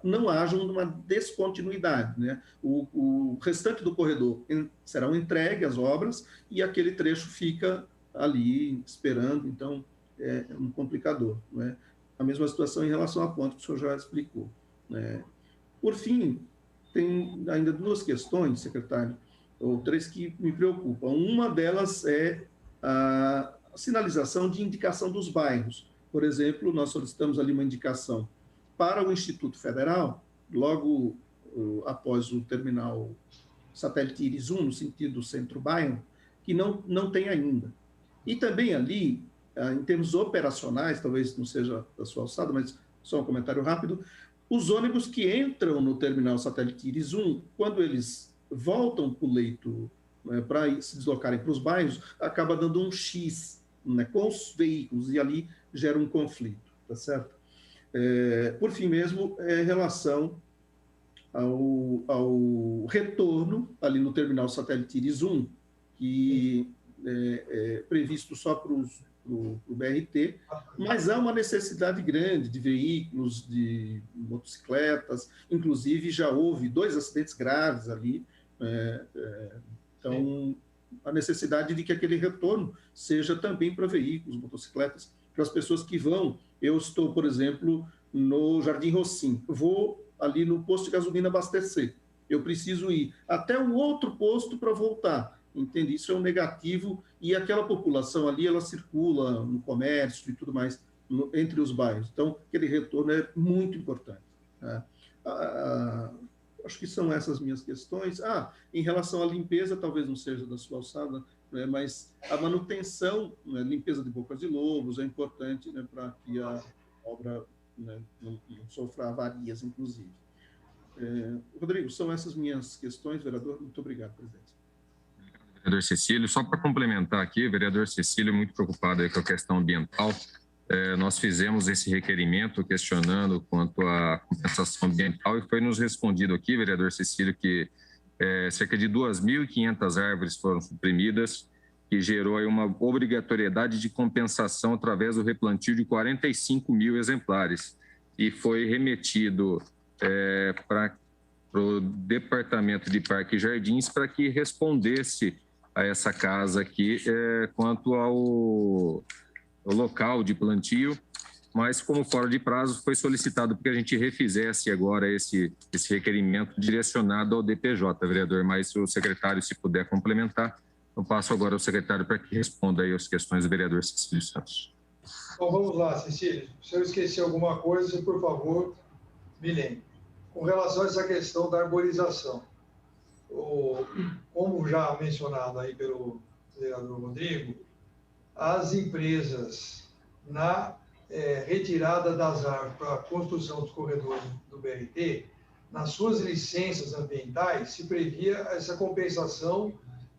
não haja uma descontinuidade, né? O restante do corredor serão entregue as obras e aquele trecho fica ali esperando, então é um complicador, né? A mesma situação em relação à ponte que o senhor já explicou, né? Por fim, tem ainda duas questões, secretário, ou três, que me preocupam. Uma delas é a sinalização de indicação dos bairros. Por exemplo, nós solicitamos ali uma indicação para o Instituto Federal, logo após o terminal satélite Iris 1, no sentido centro-bairro, que não tem ainda. E também ali, em termos operacionais, talvez não seja da sua alçada, mas só um comentário rápido, os ônibus que entram no terminal satélite Iris 1, quando eles voltam para o leito, para se deslocarem para os bairros, acaba dando um X, com os veículos, e ali gera um conflito, tá certo? Por fim mesmo, em relação ao retorno ali no terminal satélite Iris 1, que é previsto só para o BRT, mas há uma necessidade grande de veículos, de motocicletas, inclusive já houve 2 acidentes graves ali, então a necessidade de que aquele retorno seja também para veículos, motocicletas, para as pessoas que vão. Eu estou, por exemplo, no Jardim Rocim, vou ali no posto de gasolina abastecer, eu preciso ir até um outro posto para voltar, entende? Isso é um negativo, e aquela população ali, ela circula no comércio e tudo mais, entre os bairros, então aquele retorno é muito importante, né? Acho que são essas minhas questões. Em relação à limpeza, talvez não seja da sua alçada, né, mas a manutenção, né, limpeza de bocas de lobos é importante, né, para que a obra, né, não sofra avarias, inclusive. Rodrigo, são essas minhas questões, vereador. Muito obrigado, presidente. Vereador Cecílio, só para complementar aqui, o vereador Cecílio muito preocupado aí com a questão ambiental. Nós fizemos esse requerimento questionando quanto à compensação ambiental e foi nos respondido aqui, vereador Cecílio, que cerca de 2.500 árvores foram suprimidas, que gerou aí uma obrigatoriedade de compensação através do replantio de 45 mil exemplares. E foi remetido para o Departamento de Parque e Jardins para que respondesse a essa casa aqui quanto ao local de plantio, mas como fora de prazo foi solicitado que a gente refizesse agora esse requerimento direcionado ao DPJ, vereador, mas se o secretário, se puder complementar, eu passo agora ao secretário para que responda aí as questões do vereador Cecílio Santos. Então vamos lá, Cecílio, se eu esqueci alguma coisa, por favor, me lembre. Com relação a essa questão da arborização, como já mencionado aí pelo vereador Rodrigo, as empresas, na retirada das árvores para a construção dos corredores do BRT, nas suas licenças ambientais, se previa essa compensação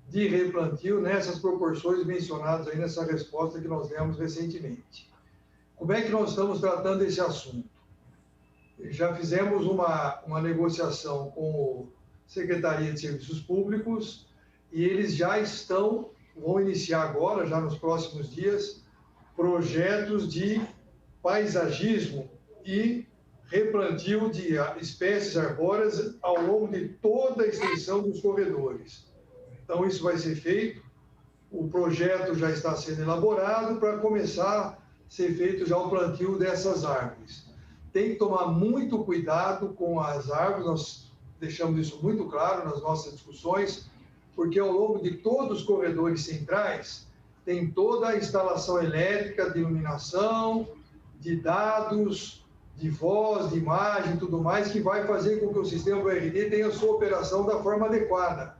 de replantio nessas proporções mencionadas aí nessa resposta que nós demos recentemente. Como é que nós estamos tratando esse assunto? Já fizemos uma negociação com a Secretaria de Serviços Públicos e eles já vão iniciar agora, já nos próximos dias, projetos de paisagismo e replantio de espécies arbóreas ao longo de toda a extensão dos corredores. Então, isso vai ser feito, o projeto já está sendo elaborado para começar a ser feito já o plantio dessas árvores. tem que tomar muito cuidado com as árvores, nós deixamos isso muito claro nas nossas discussões, porque ao longo de todos os corredores centrais tem toda a instalação elétrica de iluminação, de dados, de voz, de imagem, tudo mais, que vai fazer com que o sistema BRT tenha a sua operação da forma adequada.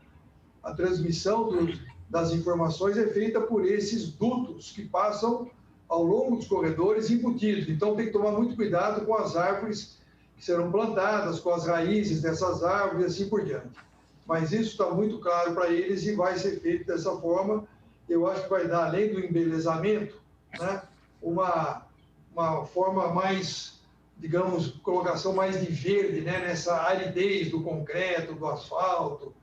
A transmissão das informações é feita por esses dutos que passam ao longo dos corredores embutidos. Então, tem que tomar muito cuidado com as árvores que serão plantadas, com as raízes dessas árvores e assim por diante. Mas isso está muito claro para eles e vai ser feito dessa forma. Eu acho que vai dar, além do embelezamento, né, uma forma mais, digamos, colocação mais de verde, né, nessa aridez do concreto, do asfalto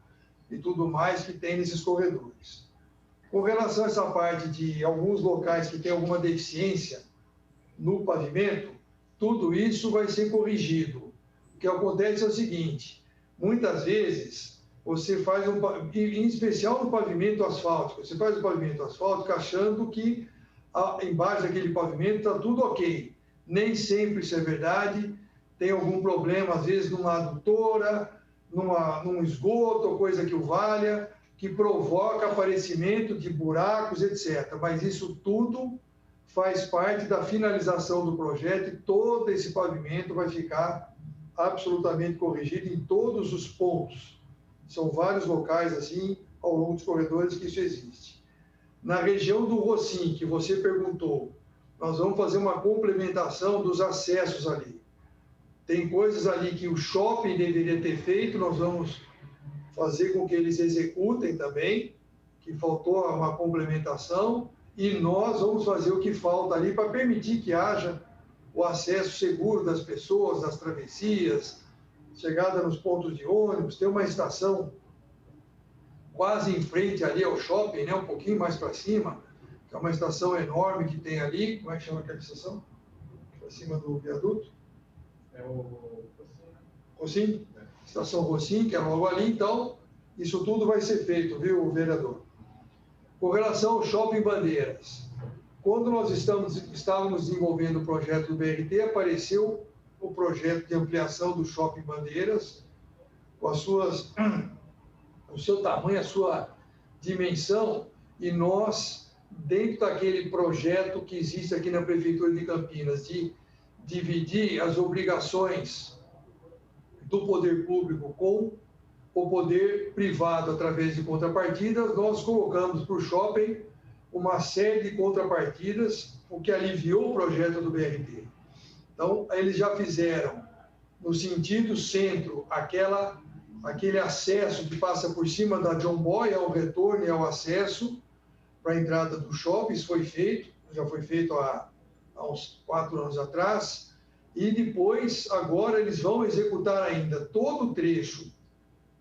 e tudo mais que tem nesses corredores. Com relação a essa parte de alguns locais que tem alguma deficiência no pavimento, tudo isso vai ser corrigido. O que acontece é o seguinte, muitas vezes você faz, em especial no pavimento asfáltico, você faz o pavimento asfáltico achando que embaixo daquele pavimento está tudo ok. Nem sempre isso é verdade, tem algum problema, às vezes, numa adutora, num esgoto, ou coisa que o valha, que provoca aparecimento de buracos, etc. Mas isso tudo faz parte da finalização do projeto e todo esse pavimento vai ficar absolutamente corrigido em todos os pontos. São vários locais, assim, ao longo dos corredores que isso existe. Na região do Rocim, que você perguntou, nós vamos fazer uma complementação dos acessos ali. Tem coisas ali que o shopping deveria ter feito, nós vamos fazer com que eles executem também, que faltou uma complementação, e nós vamos fazer o que falta ali para permitir que haja o acesso seguro das pessoas, das travessias, chegada nos pontos de ônibus, tem uma estação quase em frente ali ao shopping, né, um pouquinho mais para cima, que é uma estação enorme que tem ali. Como é que chama aquela estação? Para cima do viaduto? É o Rocim? Estação Rocim, que é logo ali. Então, isso tudo vai ser feito, viu, vereador? Com relação ao Shopping Bandeiras, quando nós estávamos desenvolvendo o projeto do BRT, apareceu o projeto de ampliação do Shopping Bandeiras, com o seu tamanho, a sua dimensão, e nós, dentro daquele projeto que existe aqui na Prefeitura de Campinas, de dividir as obrigações do poder público com o poder privado através de contrapartidas, nós colocamos para o shopping uma série de contrapartidas, o que aliviou o projeto do BRT. Então, eles já fizeram, no sentido centro, aquele acesso que passa por cima da John Boy, ao retorno e ao acesso para a entrada do shopping. Isso foi feito, já foi feito há uns 4 anos atrás, e depois, agora, eles vão executar ainda todo o trecho,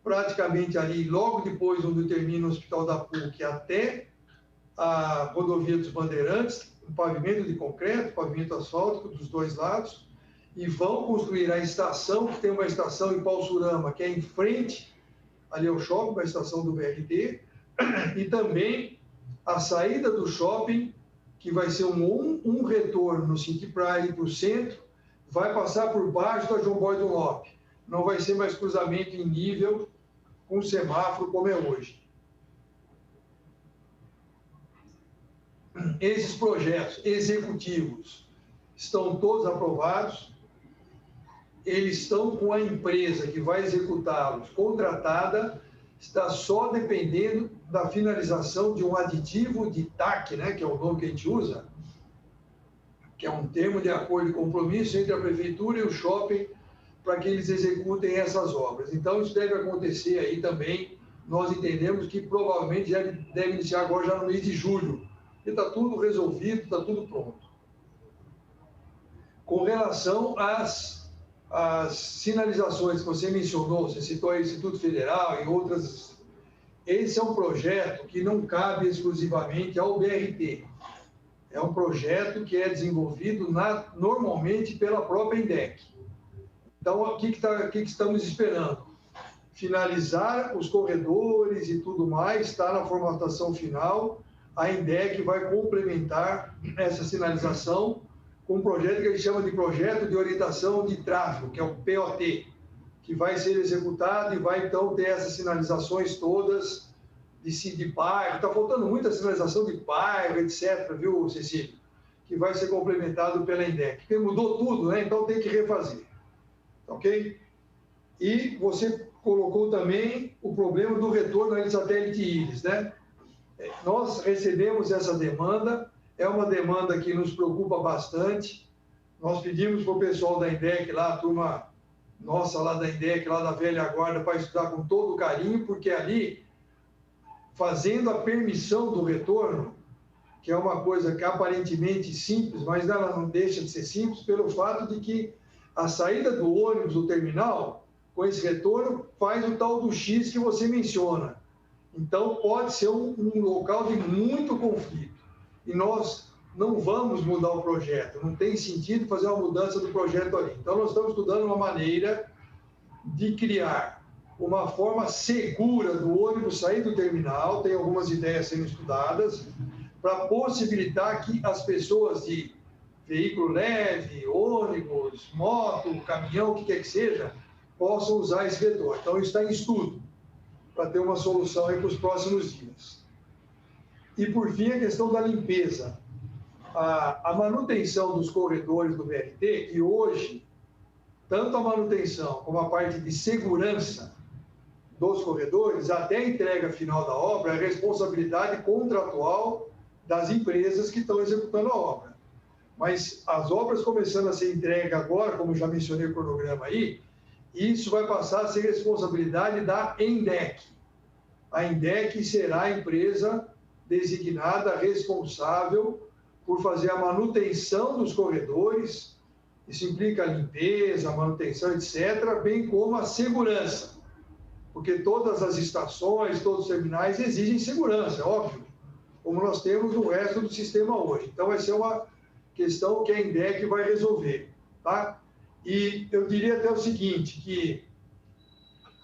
praticamente ali, logo depois, onde termina o Hospital da PUC, até a rodovia dos Bandeirantes, um pavimento de concreto, pavimento asfáltico dos dois lados, e vão construir a estação, que tem uma estação em Paulsurama, que é em frente ali ao shopping, a estação do BRT, e também a saída do shopping, que vai ser um retorno no sentido para ir para o centro, vai passar por baixo da João Boy do Lopes. Não vai ser mais cruzamento em nível com semáforo como é hoje. Esses projetos executivos estão todos aprovados, eles estão com a empresa que vai executá-los contratada, está só dependendo da finalização de um aditivo de TAC, né, que é o nome que a gente usa, que é um termo de acordo e compromisso entre a prefeitura e o shopping para que eles executem essas obras. Então, isso deve acontecer aí também, nós entendemos que provavelmente já deve iniciar agora já no mês de julho, e está tudo resolvido, está tudo pronto. Com relação às sinalizações que você mencionou, você citou aí o Instituto Federal e outras, esse é um projeto que não cabe exclusivamente ao BRT. É um projeto que é desenvolvido normalmente pela própria INDEC. Então, o que estamos esperando? Finalizar os corredores e tudo mais, está na formatação final. A INDEC vai complementar essa sinalização com um projeto que a gente chama de Projeto de Orientação de Tráfego, que é o POT, que vai ser executado e vai, então, ter essas sinalizações todas de bairro. Está faltando muita sinalização de bairro, etc., viu, Cecílio? Que vai ser complementado pela INDEC. Porque mudou tudo, né? Então tem que refazer. Ok? E você colocou também o problema do retorno à rede satélite Íris, né? Nós recebemos essa demanda, é uma demanda que nos preocupa bastante. Nós pedimos para o pessoal da INDEC lá, a turma nossa lá da INDEC, lá da velha guarda, para estudar com todo carinho, porque ali, fazendo a permissão do retorno, que é uma coisa que aparentemente simples, mas ela não deixa de ser simples pelo fato de que a saída do ônibus do terminal, com esse retorno, faz o tal do X que você menciona. Então, pode ser um local de muito conflito. E nós não vamos mudar o projeto, não tem sentido fazer uma mudança do projeto ali. Então, nós estamos estudando uma maneira de criar uma forma segura do ônibus sair do terminal, tem algumas ideias sendo estudadas, para possibilitar que as pessoas de veículo leve, ônibus, moto, caminhão, o que quer que seja, possam usar esse retorno. Então, isso está em estudo, para ter uma solução aí para os próximos dias. E, por fim, a questão da limpeza. A manutenção dos corredores do BRT, que hoje, tanto a manutenção como a parte de segurança dos corredores, até a entrega final da obra, é responsabilidade contratual das empresas que estão executando a obra. Mas as obras começando a ser entregues agora, como já mencionei o cronograma aí, isso vai passar a ser responsabilidade da INDEC. A INDEC será a empresa designada responsável por fazer a manutenção dos corredores, isso implica a limpeza, a manutenção, etc., bem como a segurança, porque todas as estações, todos os terminais exigem segurança, é óbvio, como nós temos no resto do sistema hoje. Então, vai ser uma questão que a INDEC vai resolver, tá? E eu diria até o seguinte, que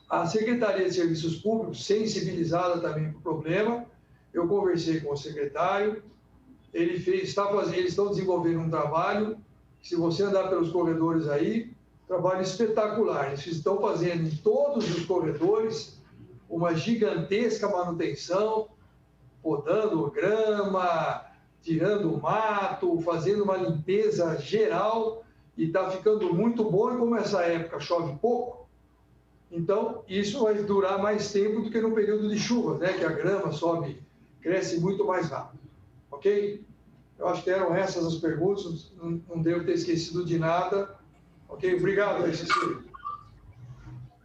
a Secretaria de Serviços Públicos, sensibilizada também para o problema, eu conversei com o secretário, eles estão desenvolvendo um trabalho, se você andar pelos corredores aí, trabalho espetacular. Eles estão fazendo em todos os corredores uma gigantesca manutenção, podando grama, tirando mato, fazendo uma limpeza geral, e está ficando muito bom. E como essa época chove pouco, então isso vai durar mais tempo do que no período de chuva, né? Que a grama sobe, cresce muito mais rápido. Ok? Eu acho que eram essas as perguntas, não devo ter esquecido de nada. Ok? Obrigado, Cecílio.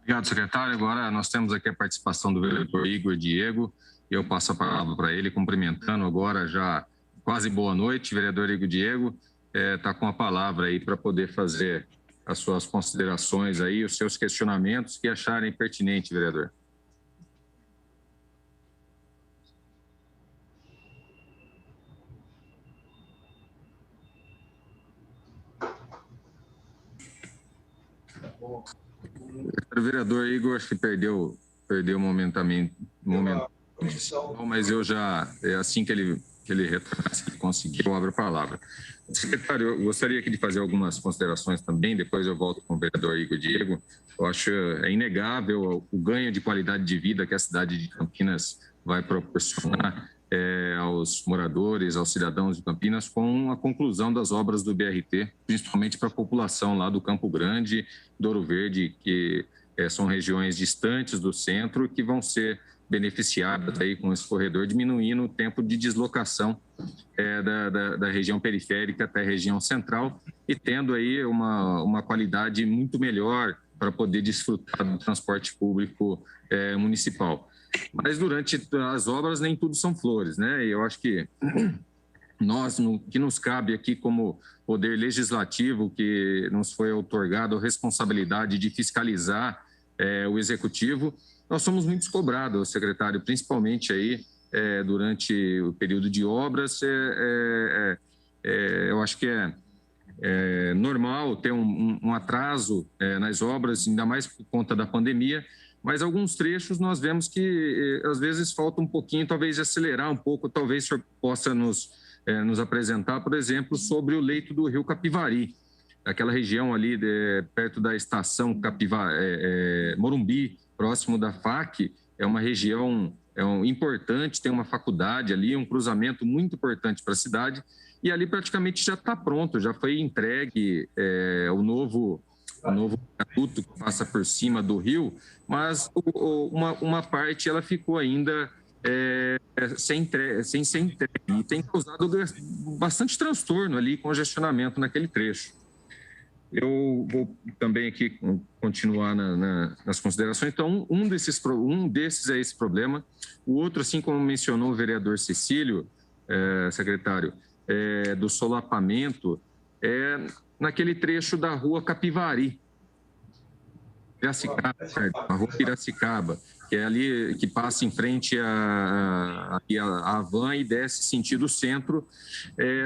Obrigado, secretário. Agora nós temos aqui a participação do vereador Igor Diego. Eu passo a palavra para ele, cumprimentando agora já quase boa noite. Vereador Igor Diego está com a palavra aí para poder fazer as suas considerações aí, os seus questionamentos que acharem pertinente, vereador. O vereador Igor acho que perdeu momentaneamente, mas eu já, assim que ele retornar, se ele conseguir, eu abro a palavra. Secretário, eu gostaria aqui de fazer algumas considerações também, depois eu volto com o vereador Igor Diego. Eu acho inegável o ganho de qualidade de vida que a cidade de Campinas vai proporcionar aos moradores, aos cidadãos de Campinas, com a conclusão das obras do BRT, principalmente para a população lá do Campo Grande, do Ouro Verde, que são regiões distantes do centro, que vão ser beneficiadas aí com esse corredor, diminuindo o tempo de deslocação da região periférica até a região central e tendo aí uma qualidade muito melhor para poder desfrutar do transporte público municipal. Mas durante as obras nem tudo são flores, né? E eu acho que nós, que nos cabe aqui como poder legislativo, que nos foi outorgado a responsabilidade de fiscalizar o executivo, nós somos muito cobrados, secretário, principalmente aí durante o período de obras. Eu acho que é normal ter um atraso nas obras, ainda mais por conta da pandemia, mas alguns trechos nós vemos que às vezes falta um pouquinho, talvez acelerar um pouco, talvez o senhor possa nos nos apresentar, por exemplo, sobre o leito do rio Capivari, aquela região ali perto da estação Morumbi, próximo da FAC, é uma região importante, tem uma faculdade ali, um cruzamento muito importante para a cidade, e ali praticamente já está pronto, já foi entregue o novo viaduto que passa por cima do rio, mas uma parte ela ficou ainda sem ser entregue e tem causado bastante transtorno ali, congestionamento naquele trecho. Eu vou também aqui continuar nas considerações. Então, um desses é esse problema. O outro, assim como mencionou o vereador Cecílio, secretário, do solapamento, naquele trecho da rua Capivari, a rua Piracicaba, que é ali que passa em frente à Havan e desce sentido centro.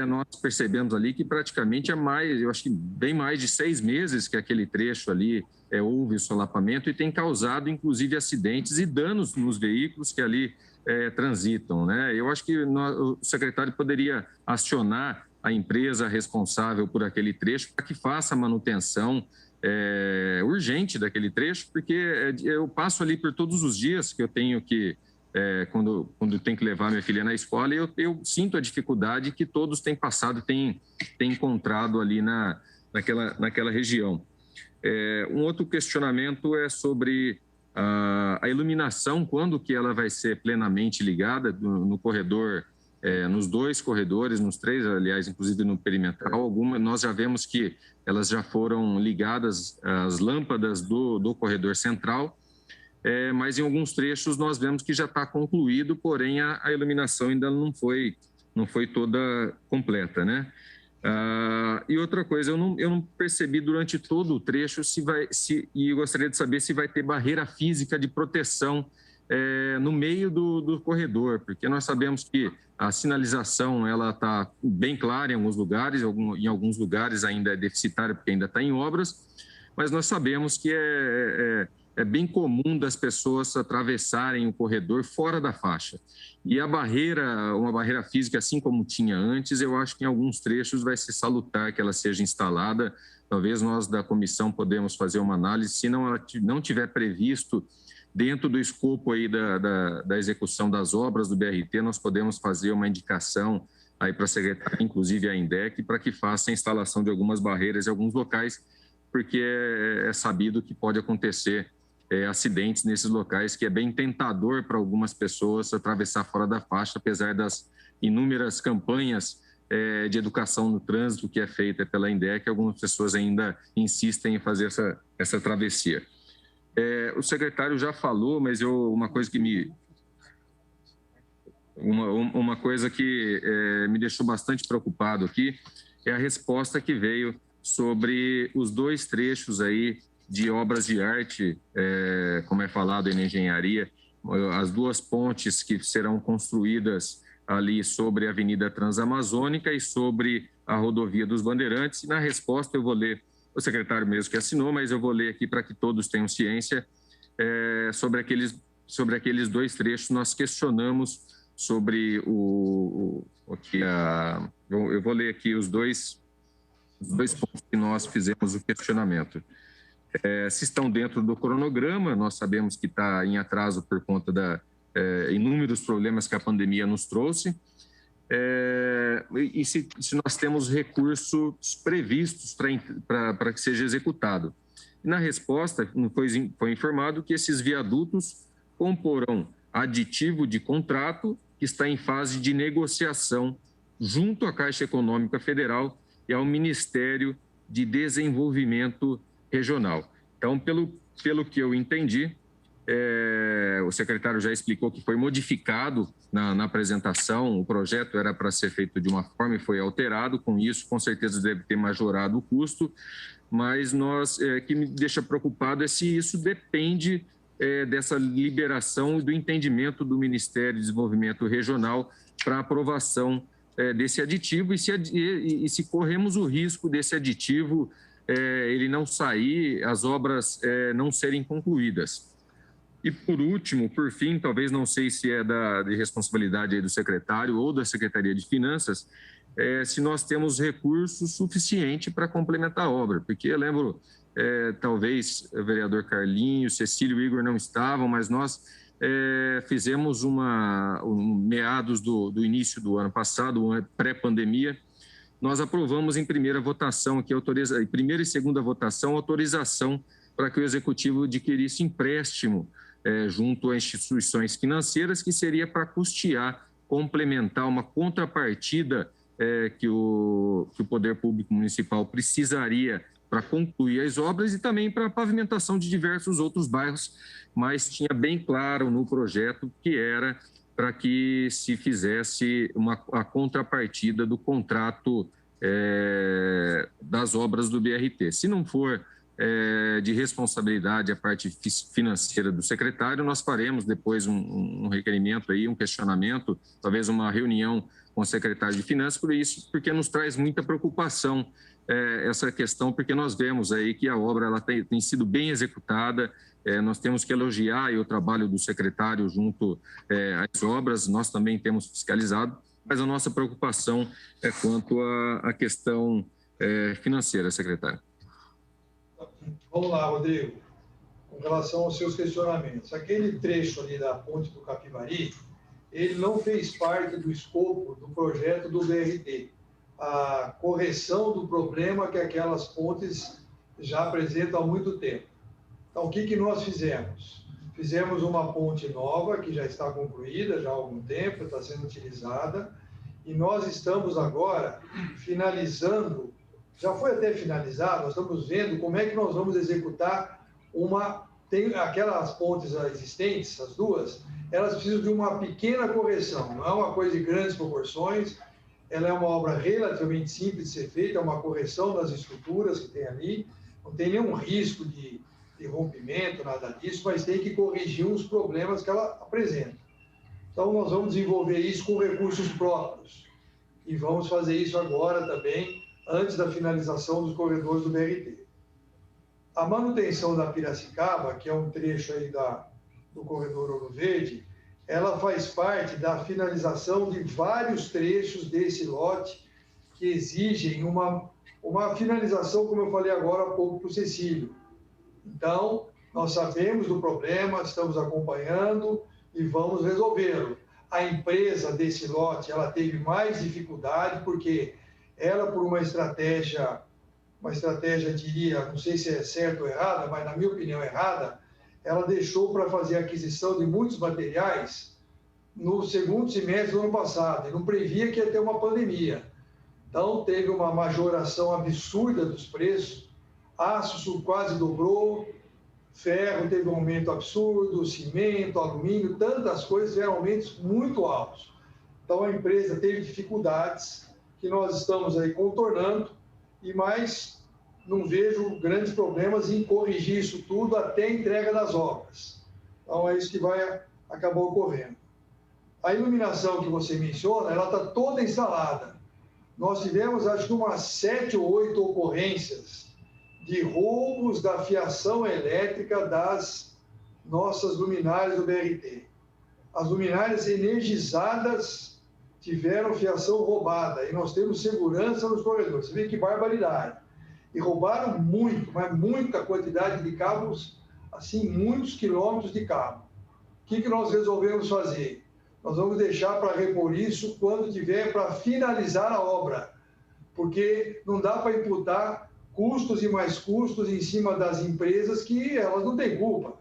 Nós percebemos ali que praticamente eu acho que bem mais de 6 meses que aquele trecho ali houve o solapamento e tem causado, inclusive, acidentes e danos nos veículos que ali transitam, né? Eu acho que o secretário poderia acionar a empresa responsável por aquele trecho para que faça a manutenção urgente daquele trecho, porque eu passo ali por todos os dias que eu tenho que, quando eu tenho que levar minha filha na escola, e eu sinto a dificuldade que todos têm passado, têm encontrado ali naquela região. Um outro questionamento é sobre a iluminação, quando que ela vai ser plenamente ligada no corredor, nos 2 corredores, nos 3, aliás, inclusive no perimetral. Nós já vemos que elas já foram ligadas, as lâmpadas do corredor central, mas em alguns trechos nós vemos que já está concluído, porém a iluminação ainda não foi toda completa, né? E outra coisa, eu não percebi durante todo o trecho e eu gostaria de saber se vai ter barreira física de proteção no meio do corredor, porque nós sabemos que a sinalização ela está bem clara em alguns lugares, em alguns lugares ainda é deficitária porque ainda está em obras, mas nós sabemos que é bem comum das pessoas atravessarem o corredor fora da faixa. E uma barreira física, assim como tinha antes, eu acho que em alguns trechos vai ser salutar que ela seja instalada. Talvez nós da comissão podemos fazer uma análise, se não tiver previsto dentro do escopo aí da execução das obras do BRT, nós podemos fazer uma indicação aí para a secretaria, inclusive a INDEC, para que faça a instalação de algumas barreiras em alguns locais, porque é sabido que pode acontecer acidentes nesses locais, que é bem tentador para algumas pessoas atravessar fora da faixa, apesar das inúmeras campanhas de educação no trânsito que é feita pela INDEC, algumas pessoas ainda insistem em fazer essa travessia. O secretário já falou, mas uma coisa que me deixou bastante preocupado aqui é a resposta que veio sobre os 2 trechos aí de obras de arte, como é falado aí na engenharia, as 2 pontes que serão construídas ali sobre a Avenida Transamazônica e sobre a Rodovia dos Bandeirantes. E na resposta eu vou ler, o secretário mesmo que assinou, mas eu vou ler aqui para que todos tenham ciência, sobre aqueles 2 trechos. Nós questionamos sobre eu vou ler aqui os dois pontos que nós fizemos o questionamento. Se estão dentro do cronograma, nós sabemos que está em atraso por conta inúmeros problemas que a pandemia nos trouxe, e se nós temos recursos previstos para que seja executado. E na resposta, foi informado que esses viadutos comporão aditivo de contrato que está em fase de negociação junto à Caixa Econômica Federal e ao Ministério de Desenvolvimento Regional. Então, pelo que eu entendi, o secretário já explicou que foi modificado na apresentação, o projeto era para ser feito de uma forma e foi alterado. Com isso, com certeza deve ter majorado o custo, mas que me deixa preocupado é se isso depende dessa liberação e do entendimento do Ministério de Desenvolvimento Regional para aprovação desse aditivo, e se corremos o risco desse aditivo ele não sair, as obras não serem concluídas. E, por último, por fim, talvez não sei se é de responsabilidade aí do secretário ou da Secretaria de Finanças, se nós temos recursos suficientes para complementar a obra, porque eu lembro, talvez o vereador Carlinhos, Cecílio e Igor não estavam, mas nós fizemos meados do início do ano passado, pré-pandemia, nós aprovamos em primeira votação, em primeira e segunda votação, autorização para que o Executivo adquirisse empréstimo junto a instituições financeiras, que seria para custear, complementar uma contrapartida que o Poder Público Municipal precisaria para concluir as obras e também para a pavimentação de diversos outros bairros, mas tinha bem claro no projeto que era para que se fizesse a contrapartida do contrato das obras do BRT. Se não for de responsabilidade a parte financeira do secretário, nós faremos depois um requerimento, aí, um questionamento, talvez uma reunião com o secretário de Finanças, por isso, porque nos traz muita preocupação essa questão, porque nós vemos aí que a obra ela tem sido bem executada, nós temos que elogiar aí o trabalho do secretário junto às obras, nós também temos fiscalizado, mas a nossa preocupação é quanto à questão financeira, secretário. Vamos lá, Rodrigo. Com relação aos seus questionamentos, aquele trecho ali da Ponte do Capivari, ele não fez parte do escopo do projeto do BRT. A correção do problema que aquelas pontes já apresentam há muito tempo. Então, o que nós fizemos? Fizemos uma ponte nova, que já está concluída já há algum tempo, está sendo utilizada, e nós estamos agora finalizando, já foi até finalizado, nós estamos vendo como é que nós vamos executar tem aquelas pontes existentes, as duas, elas precisam de uma pequena correção, não é uma coisa de grandes proporções, ela é uma obra relativamente simples de ser feita, é uma correção das estruturas que tem ali, não tem nenhum risco de rompimento, nada disso, mas tem que corrigir uns problemas que ela apresenta. Então, nós vamos desenvolver isso com recursos próprios e vamos fazer isso agora também, antes da finalização dos corredores do BRT. A manutenção da Piracicaba, que é um trecho aí do corredor Ouro Verde, ela faz parte da finalização de vários trechos desse lote que exigem uma finalização, como eu falei agora há pouco para o Cecílio. Então, nós sabemos do problema, estamos acompanhando e vamos resolvê-lo. A empresa desse lote, ela teve mais dificuldade, porque ela, por uma estratégia, diria, não sei se é certa ou errada, mas na minha opinião errada, ela deixou para fazer a aquisição de muitos materiais no segundo semestre do ano passado, e não previa que ia ter uma pandemia. Então, teve uma majoração absurda dos preços, aço quase dobrou, ferro teve um aumento absurdo, cimento, alumínio, tantas coisas tiveram aumentos muito altos. Então, a empresa teve dificuldades que nós estamos aí contornando, mas não vejo grandes problemas em corrigir isso tudo até a entrega das obras. Então, é isso que vai acabar ocorrendo. A iluminação que você menciona, ela está toda instalada. Nós tivemos, acho que umas 7 ou 8 ocorrências de roubos da fiação elétrica das nossas luminárias do BRT. As luminárias energizadas tiveram fiação roubada e nós temos segurança nos corredores. Você vê que barbaridade. E roubaram muito, mas muita quantidade de cabos, assim, muitos quilômetros de cabo. O que nós resolvemos fazer? Nós vamos deixar para repor isso quando tiver para finalizar a obra, porque não dá para imputar custos e mais custos em cima das empresas que elas não têm culpa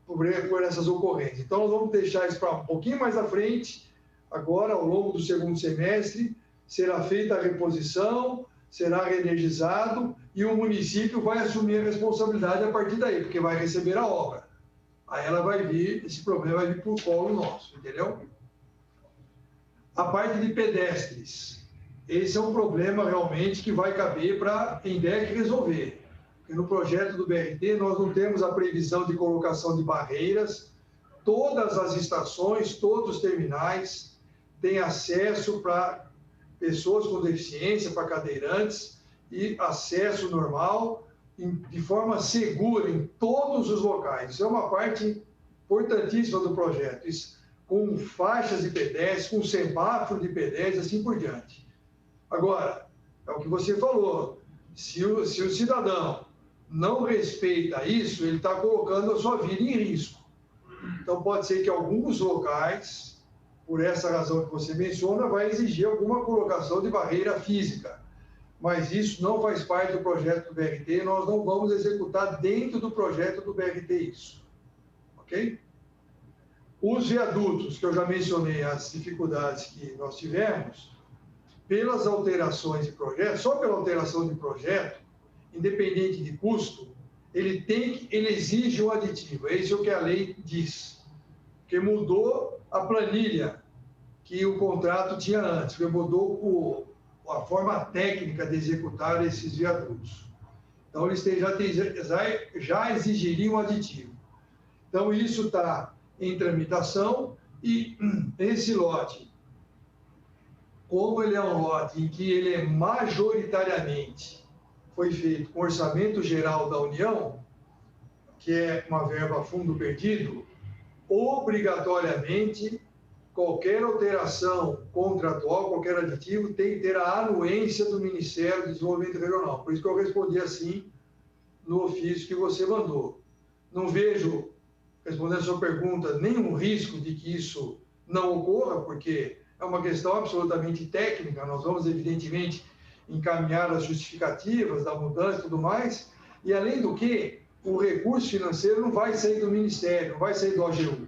por essas ocorrências. Então, nós vamos deixar isso para um pouquinho mais à frente. Agora, ao longo do segundo semestre, será feita a reposição, será reenergizado e o município vai assumir a responsabilidade a partir daí, porque vai receber a obra. Aí ela vai vir, esse problema vai vir por colo nosso, entendeu? A parte de pedestres. Esse é um problema realmente que vai caber para a INDEC resolver. Porque no projeto do BRT nós não temos a previsão de colocação de barreiras. Todas as estações, todos os terminais têm acesso para pessoas com deficiência, para cadeirantes, e acesso normal, de forma segura em todos os locais. Isso é uma parte importantíssima do projeto, com faixas de pedestres, com semáforo de pedestres, assim por diante. Agora, é o que você falou, se o cidadão não respeita isso, ele está colocando a sua vida em risco. Então, pode ser que alguns locais, por essa razão que você menciona, vai exigir alguma colocação de barreira física. Mas isso não faz parte do projeto do BRT, nós não vamos executar dentro do projeto do BRT isso. Ok? Os viadutos, que eu já mencionei, as dificuldades que nós tivemos, pelas alterações de projeto, só pela alteração de projeto, independente de custo, ele exige um aditivo. É isso que a lei diz. Porque mudou a planilha que o contrato tinha antes, porque mudou a forma técnica de executar esses viadutos. Então, eles já exigiriam um aditivo. Então, isso está em tramitação e esse lote, como ele é um lote em que ele é majoritariamente foi feito com orçamento geral da União, que é uma verba a fundo perdido, obrigatoriamente, qualquer alteração contratual, qualquer aditivo, tem que ter a anuência do Ministério do Desenvolvimento Regional. Por isso que eu respondi assim no ofício que você mandou. Não vejo, respondendo a sua pergunta, nenhum risco de que isso não ocorra, porque é uma questão absolutamente técnica. Nós vamos, evidentemente, encaminhar as justificativas da mudança e tudo mais, e, além do que, o recurso financeiro não vai sair do Ministério, não vai sair do AGU.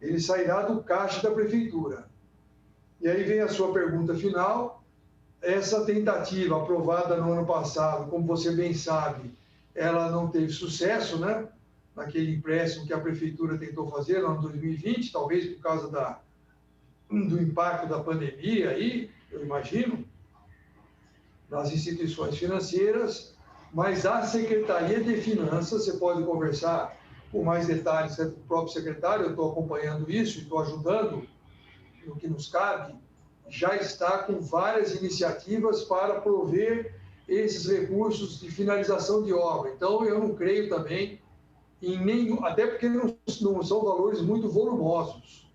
Ele sairá do caixa da Prefeitura. E aí vem a sua pergunta final. Essa tentativa aprovada no ano passado, como você bem sabe, ela não teve sucesso, né? Naquele empréstimo que a Prefeitura tentou fazer no ano 2020, talvez por causa do impacto da pandemia aí, eu imagino, das instituições financeiras, mas a Secretaria de Finanças, você pode conversar com mais detalhes com o próprio secretário, eu estou acompanhando isso e estou ajudando no que nos cabe, já está com várias iniciativas para prover esses recursos de finalização de obra. Então, eu não creio também em nenhum, até porque não são valores muito volumosos.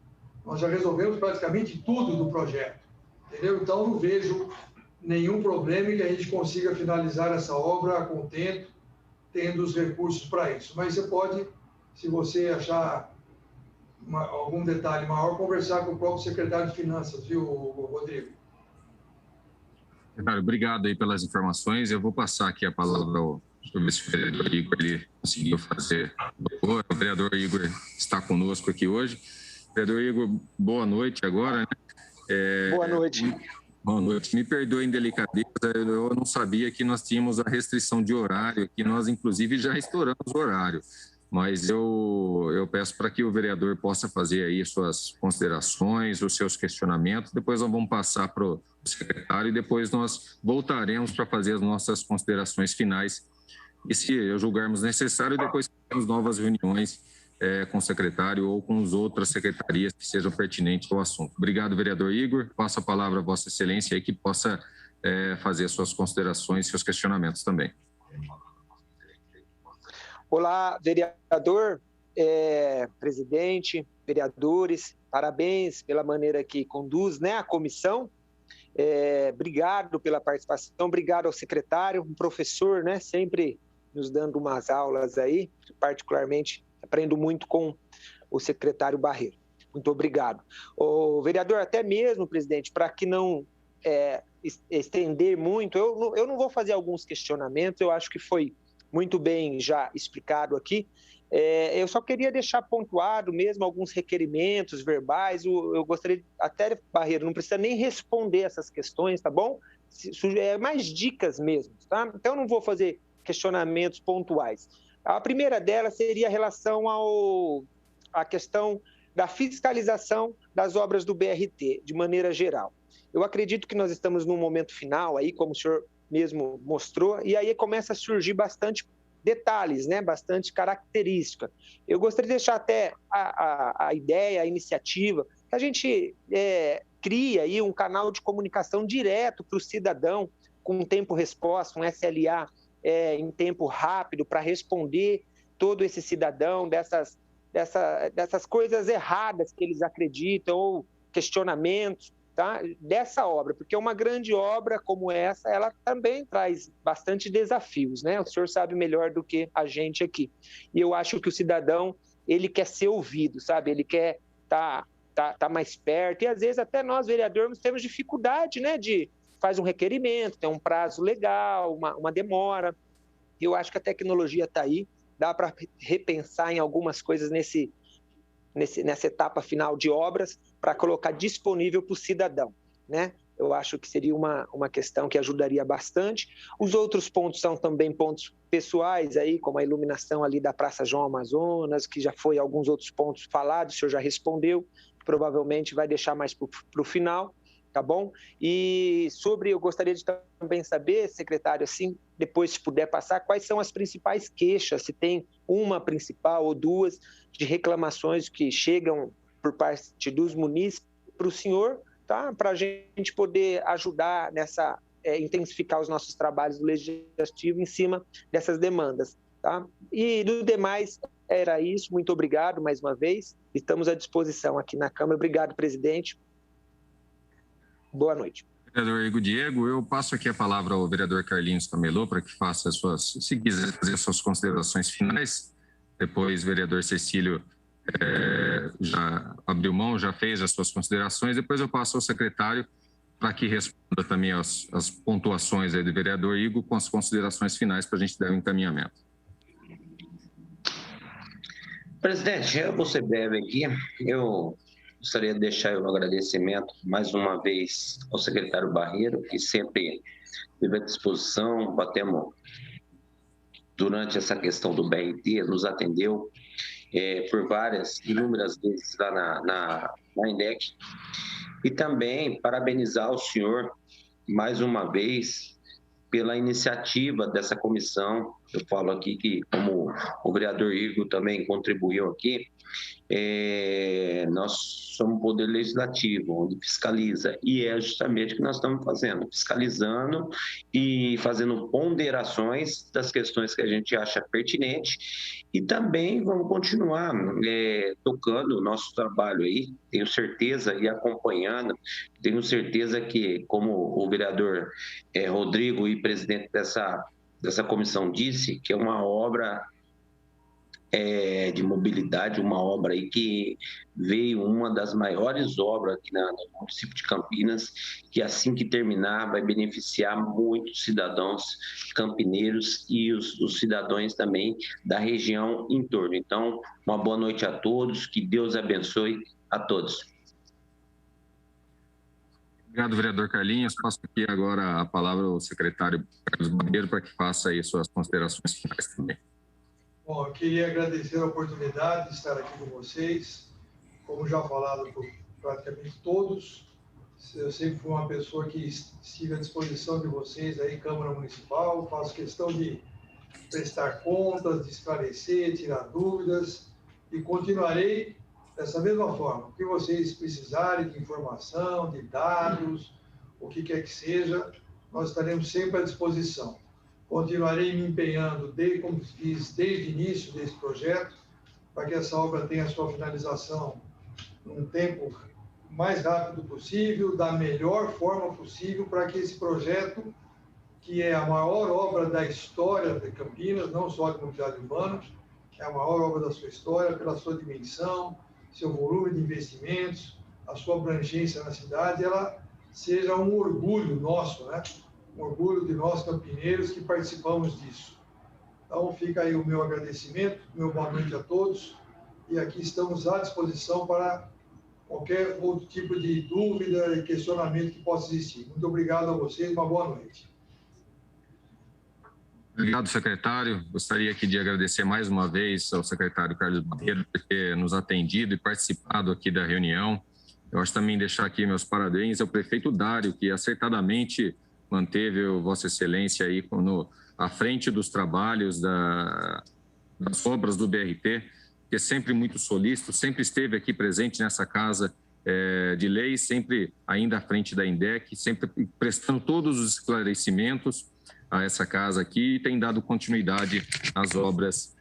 Nós já resolvemos praticamente tudo do projeto, entendeu? Então, não vejo nenhum problema em que a gente consiga finalizar essa obra a contento, tendo os recursos para isso. Mas você pode, se você achar algum detalhe maior, conversar com o próprio secretário de Finanças, viu, Rodrigo? Secretário, obrigado aí pelas informações. Eu vou passar aqui a palavra ao vereador Igor, ele conseguiu fazer. O vereador Igor está conosco aqui hoje. Vereador Igor, boa noite agora, né? Boa noite. Boa noite. Me perdoe a indelicadeza, eu não sabia que nós tínhamos a restrição de horário, que nós, inclusive, já estouramos o horário. Mas eu peço para que o vereador possa fazer aí suas considerações, os seus questionamentos. Depois nós vamos passar para o secretário e depois nós voltaremos para fazer as nossas considerações finais. E se eu julgarmos necessário, depois teremos novas reuniões com o secretário ou com as outras secretarias que sejam pertinentes ao assunto. Obrigado, vereador Igor. Passo a palavra a Vossa Excelência aí que possa fazer suas considerações e seus questionamentos também. Olá, vereador, presidente, vereadores, parabéns pela maneira que conduz, né, a comissão. Obrigado pela participação, obrigado ao secretário, um professor, né, sempre nos dando umas aulas aí, particularmente aprendo muito com o secretário Barreiro. Muito obrigado. O vereador, até mesmo, presidente, para que não estender muito, eu não vou fazer alguns questionamentos, eu acho que foi muito bem já explicado aqui. Eu só queria deixar pontuado mesmo alguns requerimentos verbais. Eu gostaria, até, Barreiro, não precisa nem responder essas questões, tá bom? Mais dicas mesmo, tá? Então, eu não vou fazer questionamentos pontuais. A primeira delas seria a relação à questão da fiscalização das obras do BRT, de maneira geral. Eu acredito que nós estamos num momento final, aí, como o senhor mesmo mostrou, e aí começa a surgir bastante detalhes, né? Bastante característica. Eu gostaria de deixar até a ideia, a iniciativa, que a gente cria aí um canal de comunicação direto para o cidadão, com um tempo-resposta, um SLA em tempo rápido, para responder todo esse cidadão dessas dessas coisas erradas que eles acreditam ou questionamentos, tá? Dessa obra, porque uma grande obra como essa, ela também traz bastante desafios, né? O senhor sabe melhor do que a gente aqui. E eu acho que o cidadão, ele quer ser ouvido, sabe? Ele quer tá mais perto, e às vezes até nós, vereadores, temos dificuldade, né? Faz um requerimento, tem um prazo legal, uma demora. Eu acho que a tecnologia está aí, dá para repensar em algumas coisas nessa etapa final de obras para colocar disponível para o cidadão, né? Eu acho que seria uma questão que ajudaria bastante. Os outros pontos são também pontos pessoais, aí, como a iluminação ali da Praça João Amazonas, que já foi alguns outros pontos falados, o senhor já respondeu, provavelmente vai deixar mais para o final, tá bom? E eu gostaria de também saber, secretário, assim, depois se puder passar, quais são as principais queixas, se tem uma principal ou duas de reclamações que chegam por parte dos munícipes para o senhor, tá? Para a gente poder ajudar nessa, intensificar os nossos trabalhos do Legislativo em cima dessas demandas, tá? E do demais, era isso. Muito obrigado mais uma vez. Estamos à disposição aqui na Câmara. Obrigado, presidente. Boa noite. Vereador Igor Diego, eu passo aqui a palavra ao vereador Carlinhos Camelô para que faça se quiser fazer as suas considerações finais. Depois, o vereador Cecílio já abriu mão, já fez as suas considerações. Depois eu passo ao secretário para que responda também as pontuações aí do vereador Igor com as considerações finais para a gente dar um encaminhamento. Presidente, eu vou ser breve aqui. Eu gostaria de deixar um agradecimento mais uma vez ao secretário Barreiro, que sempre esteve à disposição, batemos durante essa questão do BRT, nos atendeu por inúmeras vezes lá na INDEC. E também parabenizar o senhor mais uma vez pela iniciativa dessa comissão. Eu falo aqui que, como o vereador Igor também contribuiu aqui, nós somos um poder legislativo, onde fiscaliza, e é justamente o que nós estamos fazendo, fiscalizando e fazendo ponderações das questões que a gente acha pertinente, e também vamos continuar tocando o nosso trabalho aí, tenho certeza, e acompanhando, tenho certeza que, como o vereador Rodrigo e presidente dessa comissão disse, que é uma obra de mobilidade, uma obra aí que veio uma das maiores obras aqui no município de Campinas, que assim que terminar vai beneficiar muitos cidadãos campineiros e os cidadãos também da região em torno. Então, uma boa noite a todos, que Deus abençoe a todos. Obrigado, vereador Carlinhos. Passo aqui agora a palavra ao secretário Carlos Barreiro para que faça aí suas considerações finais também. Bom, eu queria agradecer a oportunidade de estar aqui com vocês. Como já falado por praticamente todos, eu sempre fui uma pessoa que estive à disposição de vocês aí, Câmara Municipal. Faço questão de prestar contas, de esclarecer, tirar dúvidas e continuarei dessa mesma forma. O que vocês precisarem de informação, de dados, o que quer que seja, nós estaremos sempre à disposição. Continuarei me empenhando, como fiz desde o início desse projeto, para que essa obra tenha a sua finalização num tempo mais rápido possível, da melhor forma possível, para que esse projeto, que é a maior obra da história de Campinas, não só de mobilidade urbana, é a maior obra da sua história, pela sua dimensão, seu volume de investimentos, a sua abrangência na cidade, ela seja um orgulho nosso, né? Um orgulho de nós campineiros que participamos disso. Então, fica aí o meu agradecimento, meu boa noite a todos, e aqui estamos à disposição para qualquer outro tipo de dúvida e questionamento que possa existir. Muito obrigado a vocês, uma boa noite. Obrigado, secretário. Gostaria aqui de agradecer mais uma vez ao secretário Carlos Barreiro por ter nos atendido e participado aqui da reunião. Eu acho também deixar aqui meus parabéns ao prefeito Dário, que acertadamente manteve o Vossa Excelência aí à frente dos trabalhos das obras do BRT, que é sempre muito solícito, sempre esteve aqui presente nessa casa de lei, sempre ainda à frente da INDEC, sempre prestando todos os esclarecimentos a essa casa aqui e tem dado continuidade às obras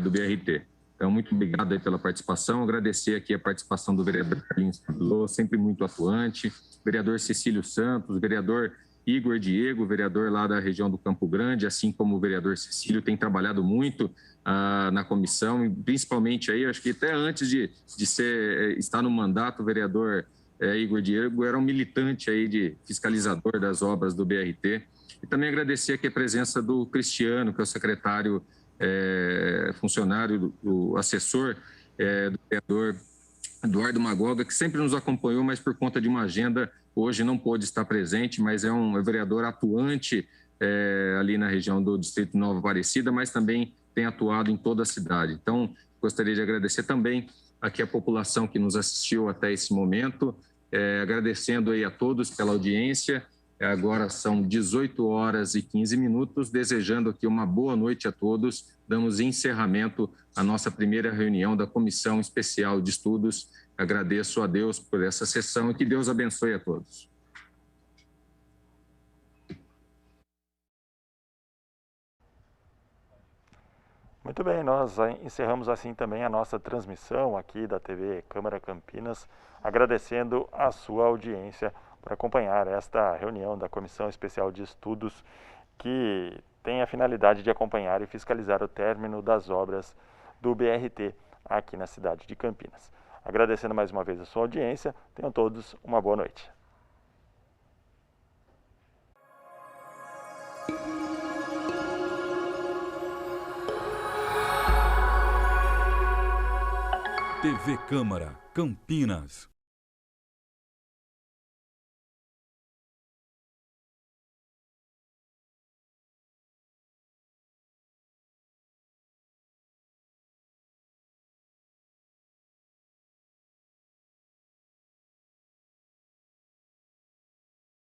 do BRT. Então, muito obrigado aí pela participação. Agradecer aqui a participação do vereador Carlinhos Cabelô, sempre muito atuante, vereador Cecílio Santos, vereador Igor Diego, vereador lá da região do Campo Grande, assim como o vereador Cecílio, tem trabalhado muito na comissão, e principalmente aí, acho que até antes de estar no mandato, o vereador Igor Diego era um militante aí de fiscalizador das obras do BRT. E também agradecer aqui a presença do Cristiano, que é o secretário funcionário, do assessor do vereador Eduardo Magoga, que sempre nos acompanhou, mas por conta de uma agenda, hoje não pôde estar presente, mas é um vereador atuante ali na região do Distrito Nova Aparecida, mas também tem atuado em toda a cidade. Então, gostaria de agradecer também aqui a população que nos assistiu até esse momento, agradecendo aí a todos pela audiência. Agora são 18h15, desejando aqui uma boa noite a todos. Damos encerramento à nossa primeira reunião da Comissão Especial de Estudos. Agradeço a Deus por essa sessão e que Deus abençoe a todos. Muito bem, nós encerramos assim também a nossa transmissão aqui da TV Câmara Campinas, agradecendo a sua audiência para acompanhar esta reunião da Comissão Especial de Estudos, que tem a finalidade de acompanhar e fiscalizar o término das obras do BRT aqui na cidade de Campinas. Agradecendo mais uma vez a sua audiência, tenham todos uma boa noite. TV Câmara Campinas.